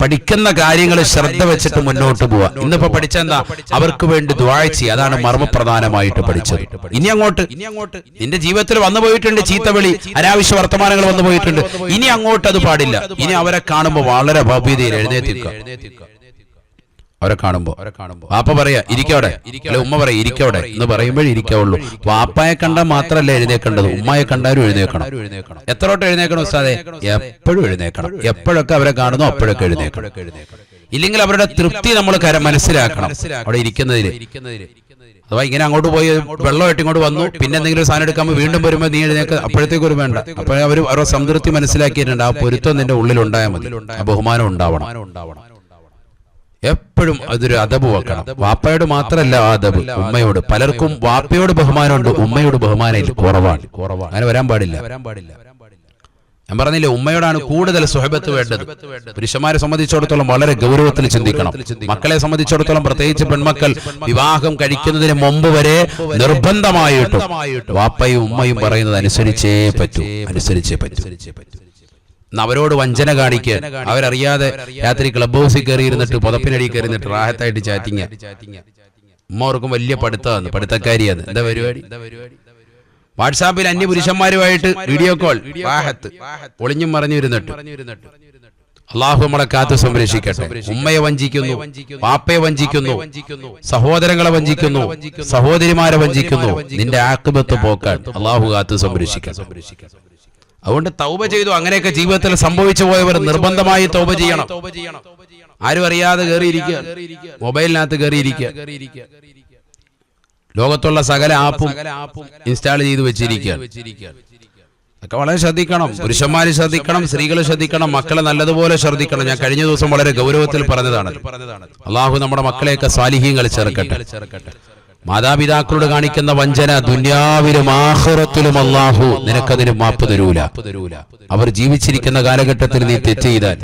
പഠിക്കുന്ന കാര്യങ്ങൾ ശ്രദ്ധ വെച്ചിട്ട് മുന്നോട്ട് പോവാ. ഇന്നിപ്പോ പഠിച്ചെന്താ? അവർക്ക് വേണ്ടി ദുആ ചെയ്യുക. അതാണ് മർമ്മപ്രധാനമായിട്ട് പഠിച്ചത്. ഇനി അങ്ങോട്ട് നിന്റെ ജീവിതത്തിൽ വന്നു പോയിട്ടുണ്ട് ചീത്തവിളി, അനാവശ്യ വർത്തമാനങ്ങൾ വന്നു പോയിട്ടുണ്ട്. ഇനി അങ്ങോട്ട് അത് പാടില്ല. ഇനി അവരെ കാണുമ്പോൾ വളരെ ഭവ്യതയിൽ എഴുന്നേറ്റിരിക്കുക. അവരെ കാണുമ്പോ വാപ്പ പറയാ ഇരിക്കവിടെ, അല്ലെ ഉമ്മ പറയാ ഇരിക്കവിടെ എന്ന് പറയുമ്പോഴേ ഇരിക്കാവുള്ളൂ. വാപ്പായെ കണ്ടാൽ മാത്രല്ല എഴുന്നേക്കേണ്ടത്, ഉമ്മയെ കണ്ടാലും എഴുന്നേക്കണം. എത്രോട്ട് എഴുന്നേക്കണം ഉസ്താദേ? എപ്പോഴും എഴുന്നേക്കണം. എപ്പോഴൊക്കെ അവരെ കാണുന്നോ അപ്പോഴൊക്കെ എഴുന്നേക്കണം. ഇല്ലെങ്കിൽ അവരുടെ തൃപ്തി നമ്മൾ മനസ്സിലാക്കണം അവിടെ ഇരിക്കുന്നതിൽ. അഥവാ ഇങ്ങനെ അങ്ങോട്ട് പോയി വെള്ളമായിട്ട് ഇങ്ങോട്ട് വന്നു, പിന്നെ എന്തെങ്കിലും സാധനം എടുക്കുമ്പോൾ വീണ്ടും വരുമ്പോൾ നീ എഴുന്നേക്ക്, അപ്പോഴത്തേക്ക് ഒരു വേണ്ട. അപ്പോൾ അവർ അവരുടെ സംതൃപ്തി മനസ്സിലാക്കിയിട്ടുണ്ട്. ആ പൊരുത്തം നിന്റെ ഉള്ളിൽ ഉണ്ടായാൽ മതി. ആ ബഹുമാനം ഉണ്ടാവണം. എപ്പോഴും അതൊരു അദബ് വെക്കണം. വാപ്പയോട് മാത്രമല്ല അദബ്, ഉമ്മയോട്. പലർക്കും വാപ്പയോട് ബഹുമാനമുണ്ട്, ഉമ്മയോട് ബഹുമാനം കുറവാണ്. അങ്ങനെ വരാൻ പാടില്ല. ഞാൻ പറഞ്ഞില്ലേ, ഉമ്മയോടാണ് കൂടുതൽ സുഹബത്ത് വേണ്ടത്. പുരുഷന്മാരെ സംബന്ധിച്ചിടത്തോളം വളരെ ഗൗരവത്തിൽ ചിന്തിക്കണം. മക്കളെ സംബന്ധിച്ചിടത്തോളം പ്രത്യേകിച്ച് പെൺമക്കൾ വിവാഹം കഴിക്കുന്നതിന് മുമ്പ് വരെ നിർബന്ധമായിട്ടും വാപ്പയും ഉമ്മയും പറയുന്നത് അനുസരിച്ചേ പറ്റൂ. അവരോട് വഞ്ചന കാണിക്കുക. അവരറിയാതെ രാത്രി ക്ലബ് ഹൗസിൽ കയറിയിരുന്നിട്ട് പുതപ്പിനടി കയറിയിരുന്നിട്ട് റാഹത്തായിട്ട് ചാറ്റിങ്. ഉമ്മ ഓർക്കും വലിയ പഠിത്തമാണ്, പഠിത്തക്കാരിയാണ്. എന്താ പരിപാടി? വാട്സാപ്പിൽ അന്യ പുരുഷന്മാരുമായിട്ട് വീഡിയോ കോൾ, റാഹത്ത്, ഒളിഞ്ഞും മറിഞ്ഞു ഇരുന്നിട്ട്. അള്ളാഹു നമ്മളെ കാത്തു സംരക്ഷിക്കട്ടെ. ഉമ്മയെ വഞ്ചിക്കുന്നു, പാപ്പയെ വഞ്ചിക്കുന്നു, സഹോദരങ്ങളെ വഞ്ചിക്കുന്നു, സഹോദരിമാരെ വഞ്ചിക്കുന്നു. നിന്റെ ആഖിബത്ത് പോക്കാൻ അള്ളാഹു കാത്തു സംരക്ഷിക്കട്ടെ. അതുകൊണ്ട് തൗബ ചെയ്തു. അങ്ങനെയൊക്കെ ജീവിതത്തിൽ സംഭവിച്ചു പോയവർ നിർബന്ധമായി തൗബ ചെയ്യണം. ആരും അറിയാതെ കയറിയിരിക്കുക, മൊബൈലിനകത്ത് കയറിയിരിക്കുക, ലോകത്തുള്ള സകല ആപ്പും ഇൻസ്റ്റാൾ ചെയ്ത് വെച്ചിരിക്കുക. ഒക്കെ വളരെ ശ്രദ്ധിക്കണം. പുരുഷന്മാര് ശ്രദ്ധിക്കണം, സ്ത്രീകൾ ശ്രദ്ധിക്കണം, മക്കളെ നല്ലതുപോലെ ശ്രദ്ധിക്കണം. ഞാൻ കഴിഞ്ഞ ദിവസം വളരെ ഗൗരവത്തിൽ പറഞ്ഞതാണ്. അള്ളാഹു നമ്മുടെ മക്കളെയൊക്കെ സ്വാലിഹീങ്ങൾ ചേർക്കട്ടെ. മാതാപിതാക്കളോട് കാണിക്കുന്ന വഞ്ചന ദുനിയാവിലും ആഖിറത്തിലും അള്ളാഹു നിനക്കതിന് മാപ്പ് തരൂല. അവർ ജീവിച്ചിരിക്കുന്ന കാലഘട്ടത്തിൽ നീ തെറ്റ് ചെയ്താൽ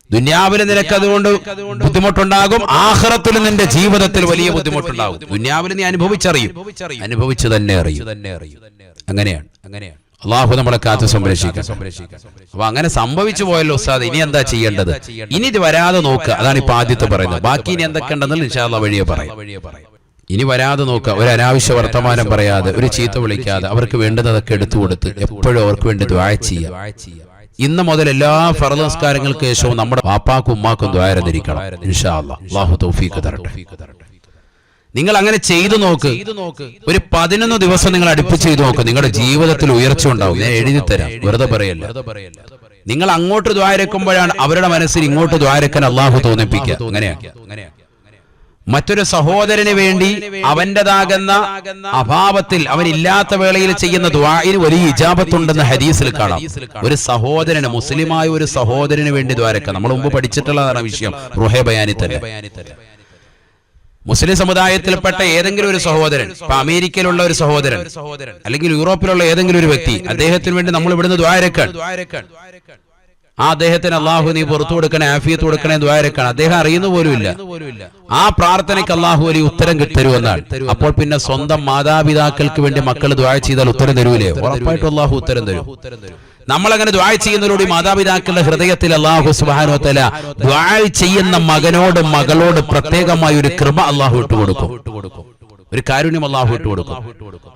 ദുനിയാവിൽ നിനക്ക് അതുകൊണ്ട് ബുദ്ധിമുട്ടുണ്ടാകും, ആഖിറത്തിലും നിന്റെ ജീവിതത്തിൽ വലിയ ബുദ്ധിമുട്ടുണ്ടാകും. ദുനിയാവിൽ നീ അനുഭവിച്ചറിയും, അനുഭവിച്ചു തന്നെ അറിയും. അങ്ങനെയാണ്. അള്ളാഹു നമ്മളെ കാത്തു സംരക്ഷിക്കാം. അപ്പൊ അങ്ങനെ സംഭവിച്ചു പോയല്ലോ ഉസ്താദ്, ഇനി എന്താ ചെയ്യേണ്ടത്? ഇനി ഇത് വരാതെ നോക്കുക. അതാണ് ഇപ്പൊ ആദ്യത്തെ പറയുന്നത്. ബാക്കി ഇനി എന്തൊക്കെ ഉണ്ടെന്ന് ഇൻഷാ അല്ലാഹ് വഴിയെ പറയാം. ഇനി വരാതെ നോക്കുക. ഒരു അനാവശ്യ വർത്തമാനം പറയാതെ, ഒരു ചീത്ത വിളിക്കാതെ, അവർക്ക് വേണ്ടുന്നതൊക്കെ എടുത്തു കൊടുത്ത് എപ്പോഴും അവർക്ക് വേണ്ടി ദുആ ചെയ്യുക. ഇന്ന് മുതൽ എല്ലാ ഫർദ് നിസ്കാരങ്ങൾക്ക് ശേഷവും നമ്മുടെ വാപ്പാക്കും ഉമ്മാക്കും ദുആ ചെയ്തിരിക്കണം. ഇൻഷാ അല്ലാഹ് അല്ലാഹു തൗഫീഖ് തരട്ടെ. നിങ്ങൾ അങ്ങനെ ചെയ്തു നോക്ക്. ഒരു 11 ദിവസം നിങ്ങൾ അടുപ്പിച്ച് ചെയ്തു നോക്ക്. നിങ്ങളുടെ ജീവിതത്തിൽ ഉയർച്ച ഉണ്ടാവും. ഞാൻ എഴുതി തരാം, വെറുതെ പറയല്ല. നിങ്ങൾ അങ്ങോട്ട് ദുആ ഇരക്കുമ്പോഴാണ് അവരുടെ മനസ്സിൽ ഇങ്ങോട്ട് ദുആ ഇരക്കാൻ അള്ളാഹു തോന്നിപ്പിക്കുക. അങ്ങനെയാ. മറ്റൊരു സഹോദരന് വേണ്ടി അവന്റേതാകുന്ന അഭാവത്തിൽ അവനില്ലാത്ത വേളയിൽ ചെയ്യുന്ന ദുആഇന് വലിയ ഇജാബത്തുണ്ടെന്ന് ഹദീസിൽ കാണാം. ഒരു സഹോദരന്, മുസ്ലിമായ ഒരു സഹോദരന് വേണ്ടി ദുആ ഇരക്കുക. നമ്മൾ മുമ്പ് പഠിച്ചിട്ടുള്ളതാണ് വിഷയം, റുഹേ ബയാനി തന്നെ. മുസ്ലിം സമുദായത്തിൽപ്പെട്ട ഏതെങ്കിലും ഒരു സഹോദരൻ, ഇപ്പൊ അമേരിക്കയിലുള്ള ഒരു സഹോദരൻ, അല്ലെങ്കിൽ യൂറോപ്പിലുള്ള ഏതെങ്കിലും ഒരു വ്യക്തി, അദ്ദേഹത്തിന് വേണ്ടി നമ്മൾ ഇവിടുന്ന് ദുആ ഇരക്കാൻ, ആ അദ്ദേഹത്തിന് അള്ളാഹു നീ പുറത്തു കൊടുക്കണേ, ആഫിയത്ത് കൊടുക്കണേ ദുആ ഇരക്കാൻ അദ്ദേഹം അറിയുന്ന പോലുമില്ല. ആ പ്രാർത്ഥനയ്ക്ക് അള്ളാഹു വലിയ ഉത്തരം തരുമെന്നാണ്. അപ്പോൾ പിന്നെ സ്വന്തം മാതാപിതാക്കൾക്ക് വേണ്ടി മക്കൾ ദുആ ചെയ്താൽ ഉത്തരം തരൂലേ? ഉറപ്പായിട്ടും അള്ളാഹു ഉത്തരം തരും. നമ്മളങ്ങനെ ദുആ ചെയ്യുന്നതിലൂടെ മാതാപിതാക്കളുടെ ഹൃദയത്തിൽ അല്ലാഹു സുബ്ഹാനഹു വ തആല ദുആ ചെയ്യുന്ന മകനോട് മകളോട് പ്രത്യേകമായ ഒരു കൃപ അല്ലാഹു ഇട്ടുകൊടുക്കും, ഒരു കാരുണ്യം അല്ലാഹു ഇട്ടുകൊടുക്കും.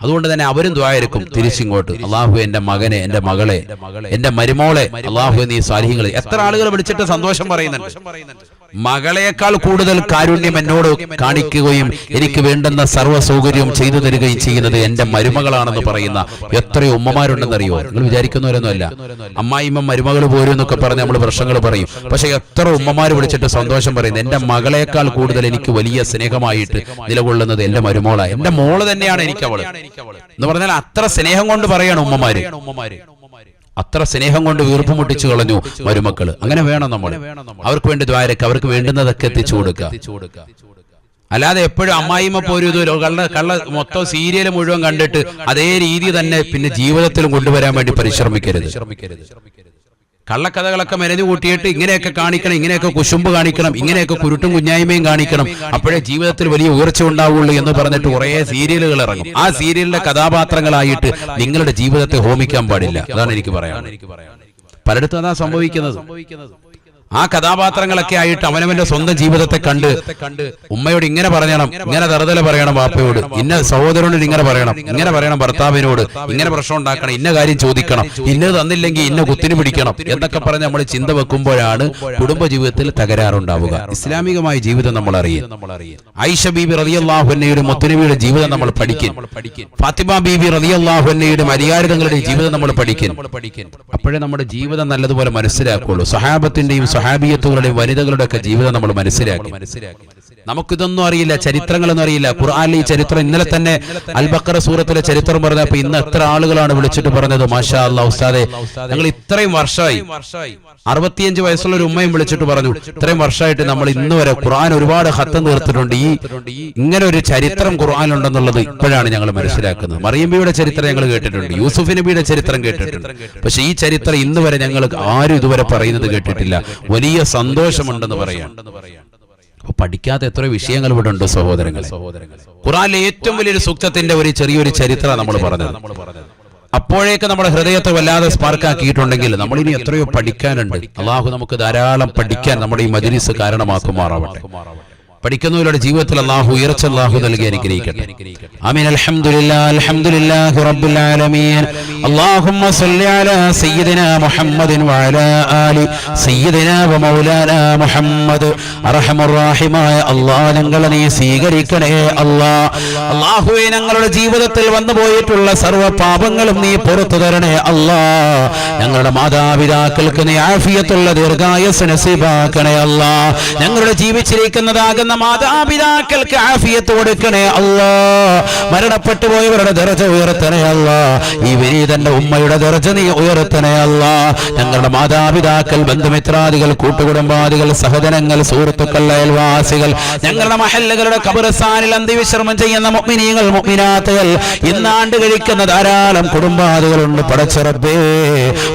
അതുകൊണ്ട് തന്നെ അവരും ദുആ ഇരക്കും തിരിച്ചിങ്ങോട്ട്, അല്ലാഹു എന്റെ മകനെ, എന്റെ മകളെ, എന്റെ മരുമോളെ അല്ലാഹു നീ സാലിഹീങ്ങൾ. എത്ര ആളുകൾ വിളിച്ചിട്ട് സന്തോഷം പറയുന്നുണ്ട്. മകളേക്കാൾ കൂടുതൽ കാരുണ്യം എന്നോട് കാണിക്കുകയും എനിക്ക് വേണ്ടുന്ന സർവ്വ സൗകര്യവും ചെയ്തു തരികയും ചെയ്യുന്നത് എന്റെ മരുമകളാണെന്ന് പറയുന്ന എത്രയോ ഉമ്മമാരുണ്ടെന്നറിയോ? നിങ്ങൾ വിചാരിക്കുന്നവരൊന്നുമല്ല. അമ്മായിമ്മ മരുമകൾ പോരും എന്നൊക്കെ പറഞ്ഞ് നമ്മൾ പ്രശ്നങ്ങൾ പറയും. പക്ഷെ എത്ര ഉമ്മമാര് വിളിച്ചിട്ട് സന്തോഷം പറയുന്നത്, എന്റെ മകളേക്കാൾ കൂടുതൽ എനിക്ക് വലിയ സ്നേഹമായിട്ട് നിലകൊള്ളുന്നത് എന്റെ മരുമോളാ, എന്റെ മോള് തന്നെയാണ് എനിക്ക് അവള് എന്ന് പറഞ്ഞാൽ അത്ര സ്നേഹം കൊണ്ട് പറയാണ് ഉമ്മമാര്. അത്ര സ്നേഹം കൊണ്ട് വീർപ്പ് മുട്ടിച്ചു കളഞ്ഞു മരുമക്കള്. അങ്ങനെ വേണം നമ്മൾ. അവർക്ക് വേണ്ടി ദുആ ഇരക്കുക, അവർക്ക് വേണ്ടുന്നതൊക്കെ എത്തിച്ചു കൊടുക്കുക. അല്ലാതെ എപ്പോഴും അമ്മായിമ്മ പോരും കള്ള മൊത്തം സീരിയൽ മുഴുവൻ കണ്ടിട്ട് അതേ രീതി തന്നെ പിന്നെ ജീവിതത്തിലും കൊണ്ടുവരാൻ വേണ്ടി പരിശ്രമിക്കരുത്. കള്ളക്കഥകളൊക്കെ മെനഞ്ഞു കൂട്ടിയിട്ട് ഇങ്ങനെയൊക്കെ കാണിക്കണം, ഇങ്ങനെയൊക്കെ കുശുമ്പ് കാണിക്കണം, ഇങ്ങനെയൊക്കെ കുരുട്ടും കുഞ്ഞായ്മയും കാണിക്കണം, അപ്പോഴേ ജീവിതത്തിൽ വലിയ ഉയർച്ച ഉണ്ടാവുള്ളൂ എന്ന് പറഞ്ഞിട്ട് കുറേ സീരിയലുകൾ ഇറങ്ങും. ആ സീരിയലിന്റെ കഥാപാത്രങ്ങളായിട്ട് നിങ്ങളുടെ ജീവിതത്തെ ഹോമിക്കാൻ പാടില്ല. അതാണ് എനിക്ക് പറയാനുള്ളത്. പലയിടത്തും അതാ സംഭവിക്കുന്നത്. ആ കഥാപാത്രങ്ങളൊക്കെ ആയിട്ട് അവനവന്റെ സ്വന്തം ജീവിതത്തെ കണ്ട് ഉമ്മയോട് ഇങ്ങനെ പറയണം, ഇങ്ങനെ തറുതല പറയണം, ബാപ്പയോട് ഇന്ന സഹോദരനോട് ഇങ്ങനെ പറയണം ഭർത്താവിനോട്, ഇങ്ങനെ പ്രശ്നം ഉണ്ടാക്കണം, ഇന്ന കാര്യം ചോദിക്കണം, ഇന്നത് തന്നില്ലെങ്കിൽ ഇന്ന കുത്തിന് പിടിക്കണം എന്നൊക്കെ പറഞ്ഞ് നമ്മൾ ചിന്ത വെക്കുമ്പോഴാണ് കുടുംബ ജീവിതത്തിൽ തകരാറുണ്ടാവുക. ഇസ്ലാമികമായ ജീവിതം നമ്മൾ അറിയും. ആയിഷ ബീബി റളിയല്ലാഹു അൻഹയുടെ മുത്തുനബിയുടെ ജീവിതം നമ്മൾ പഠിക്കും. ഫാത്തിമ ബീബി റളിയല്ലാഹു അൻഹയുടെ മര്യാദകളുടെ ജീവിതം നമ്മൾ പഠിക്കും. അപ്പോഴേ നമ്മുടെ ജീവിതം നല്ലതുപോലെ മനസ്സിലാക്കുള്ളൂ. സഹാബത്തിന്റെയും സഹാബിയത്തുകളുടെയും വനിതകളുടെ ഒക്കെ ജീവിതം നമ്മൾ മനസ്സിലാക്കി. നമുക്കിതൊന്നും അറിയില്ല, ചരിത്രങ്ങളൊന്നും അറിയില്ല. ഖുർആനിലെ ഈ ചരിത്രം ഇന്നലെ തന്നെ അൽ ബഖറ സൂറത്തിലെ ചരിത്രം പറഞ്ഞപ്പോൾ ഇന്ന് എത്ര ആളുകളാണ് വിളിച്ചിട്ട് പറഞ്ഞത്, മാഷാ അല്ലാഹ് ഉസ്താദേ ഞങ്ങൾ ഇത്രയും വർഷമായി, 65 വയസ്സുള്ള ഒരു ഉമ്മയും വിളിച്ചിട്ട് പറഞ്ഞു, ഇത്രയും വർഷമായിട്ട് നമ്മൾ ഇന്ന് വരെ ഖുർആൻ ഒരുപാട് ഖത്തം തീർത്തിട്ടുണ്ട്, ഇങ്ങനെ ഒരു ചരിത്രം ഖുർആനിലുണ്ടെന്നുള്ളത് ഇപ്പോഴാണ് ഞങ്ങൾ മനസ്സിലാക്കുന്നത്. മറിയം ബിയുടെ ചരിത്രം ഞങ്ങൾ കേട്ടിട്ടുണ്ട്, യൂസുഫ് നബിയുടെ ചരിത്രം കേട്ടിട്ടുണ്ട്, പക്ഷെ ഈ ചരിത്രം ഇന്ന് വരെ ഞങ്ങൾ ആരും ഇതുവരെ പറയുന്നത് കേട്ടിട്ടില്ല. വലിയ സന്തോഷമുണ്ടെന്ന് പറയാം. പഠിക്കാത്ത എത്ര വിഷയങ്ങൾ ഇവിടെ ഉണ്ട് സഹോദരങ്ങൾ. ഖുർആനിലെ ഏറ്റവും വലിയൊരു സൂക്തത്തിന്റെ ഒരു ചെറിയൊരു ചരിത്രം നമ്മൾ പറഞ്ഞത്. അപ്പോഴേക്ക് നമ്മുടെ ഹൃദയത്തെ വല്ലാതെ സ്പാർക്കാക്കിയിട്ടുണ്ടെങ്കിൽ നമ്മൾ ഇനി എത്രയോ പഠിക്കാനുണ്ട്. അള്ളാഹു നമുക്ക് ധാരാളം പഠിക്കാൻ നമ്മുടെ ഈ മജ്‌ലിസ് കാരണമാക്കുമാറാവട്ടെ. പഠിക്കുന്നവരുടെ ജീവിതത്തിൽ അല്ലാഹു ഉയർച്ച അല്ലാഹു നൽകി അനുഗ്രഹിക്കട്ടെ. ആമീൻ. അൽഹംദുലില്ലാഹി റബ്ബിൽ ആലമീൻ. അല്ലാഹുമ്മ സ്വല്ലി അലാ സയ്യിദിനാ മുഹമ്മദിൻ വഅലാ ആലി സയ്യിദിനാ വമൗലാനാ മുഹമ്മദ്. അർഹമർ റഹീമായ അല്ലാഹ്, ഞങ്ങളെ നീ സ്വീകരിക്കണേ അല്ലാഹ്. അല്ലാഹുവേ, ഞങ്ങളുടെ ജീവിതത്തിൽ വന്നുപോയിട്ടുള്ള സർവ്വ പാപങ്ങളും നീ പുറത്തു തരണേ അല്ലാഹ്. ഞങ്ങളുടെ മാതാപിതാക്കൾക്ക് നീ ആഫിയത്തുള്ള ദീർഘായുസ്സ് നസീബാക്കണേ അല്ലാഹ്. ഞങ്ങളുടെ ജീവിച്ചിരിക്കുന്നതാകുന്ന മാതാപിതാക്കൾക്ക് ആഫിയത്ത് കൊടുക്കണേ അല്ലാഹ്. മരണപ്പെട്ടു പോയവരുടെ ദർജ ഉയർത്തണേ അല്ലാഹ്. ഈ വിനീതന്റെ ഉമ്മയുടെ ദർജ നീ ഉയർത്തണേ അല്ലാഹ്. ഞങ്ങളുടെ മാതാപിതാക്കൾ, ബന്ധുമിത്രാദികൾ, കൂട്ടുകുടുംബാദികൾ, സഹോദരങ്ങൾ, സുഹൃത്തുക്കൾ, അയൽവാസികൾ, ഞങ്ങളുടെ മഹല്ലുകളുടെ ഖബർസ്ഥാനിൽ അന്ത്യവിശ്രമം ചെയ്യുന്ന മുഅ്മിനീങ്ങൾ, മുഅ്മിനാത്തുകൾ, ഇന്നാണ്ട് കഴിക്കുന്ന ധാരാളം കുടുംബാദികളുണ്ട്. പടച്ച റബ്ബേ,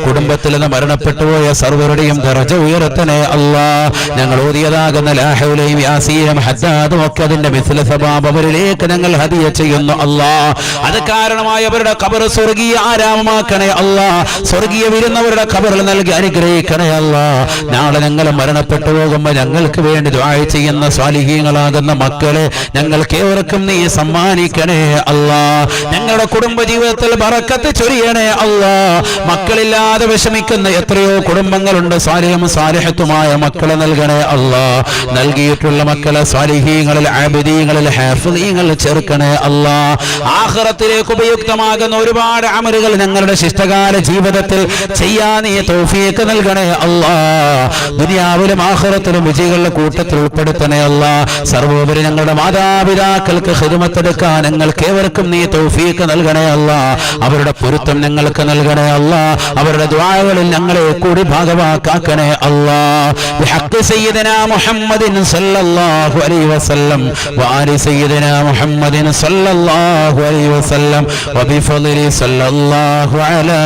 കുടുംബത്തിൽ നിന്ന് മരണപ്പെട്ടുപോയ സർവരുടെയും ദർജ ഉയർത്തണേ അല്ലാഹ്. ഞങ്ങൾ ഓതിയതാകുന്ന ലാ ഹൗലയും യാസീനും ഹദ്ദാദും ഒക്കെ അതിന്റെ മിസ്ല സബാബ് അവരിലേക്ക് ഞങ്ങൾ ഹദിയ ചെയ്യുന്നു അല്ലാഹ്. അത് കാരണമായി അവരുടെ ഖബർ സ്വർഗീയ ആരാമമാക്കണേ അല്ലാഹ്. സ്വർഗീയ വിരുന്നവരുടെ ഖബറിൽ നൽകി അനുഗ്രഹിക്കണേ അല്ലാഹ്. നാളെ ഞങ്ങൾ മരണപ്പെട്ടു പോകുമ്പോൾ ഞങ്ങൾക്ക് വേണ്ടി ദുആ ചെയ്യുന്ന സ്വാലിഹീങ്ങളാകുന്ന മക്കളെ ഞങ്ങൾക്ക് ഏവർക്കും നീ സമ്മാനിക്കണേ അല്ലാഹ്. ഞങ്ങളുടെ കുടുംബ ജീവിതത്തിൽ ബറക്കത്ത് ചൊരിയണേ അല്ലാഹ്. മക്കളില്ലാതെ വിഷമിക്കുന്ന എത്രയോ കുടുംബങ്ങളുണ്ട്. സാലിഹും സാലിഹത്തുമായ മക്കളെ നൽകണേ അല്ലാഹ്. നൽകിയിട്ടുള്ള മക്കളെ സ്വാലിഹീങ്ങളിൽ, ആബിദീങ്ങളിൽ, ഹാഫിളീങ്ങളിൽ ചേർക്കണേ അല്ലാഹ്. ആഖിറത്തിലേക്ക് ഉപയുക്തമാകുന്ന ഒരുപാട് അമലുകൾ ഞങ്ങളുടെ ശിഷ്ടകാല ജീവിതത്തിൽ ചെയ്യാൻ നീ തൗഫീഖ് നൽകണേ അല്ലാഹ്. ദുനിയാവിലും ആഖിറത്തിലും വിജയികളുടെ കൂട്ടത്തിൽ ഉൾപ്പെടുത്തണേ അല്ലാഹ്. സർവോപരി ഞങ്ങളുടെ മാതാപിതാക്കൾക്ക് ഖിദ്മത്തെടുക്കാൻ ഞങ്ങൾക്ക് ഏവർക്കും നീ തൗഫീഖ് നൽകണേ അല്ലാഹ്. അവരുടെ പൊരുത്തം ഞങ്ങൾക്ക് നൽകണേ അല്ലാഹ്. അവരുടെ ദുആകളിൽ ഞങ്ങളെ കൂടി ഭാഗവാക്കാക്കണേ അല്ലാഹ്. ബിഹഖ് സയ്യിദിനാ മുഹമ്മദിൻ സല്ലല്ലാഹു അലൈഹി വസല്ലം വആലി സയ്യിദിനാ മുഹമ്മദിൻ സല്ലല്ലാഹു അലൈഹി വസല്ലം വബിഫളി സല്ലല്ലാഹു അലാ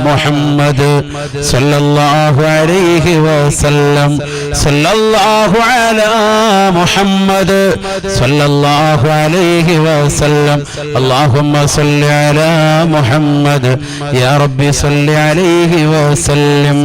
മുഹമ്മദ് സല്ലല്ലാഹു അലൈഹി വസല്ലം സല്ലല്ലാഹു അലാ മുഹമ്മദ് സല്ലല്ലാഹു അലൈഹി വസല്ലം. അല്ലാഹുമ്മ സല്ലി അലാ മുഹമ്മദ് യാ റബ്ബി സല്ലി അലൈഹി വസല്ലം.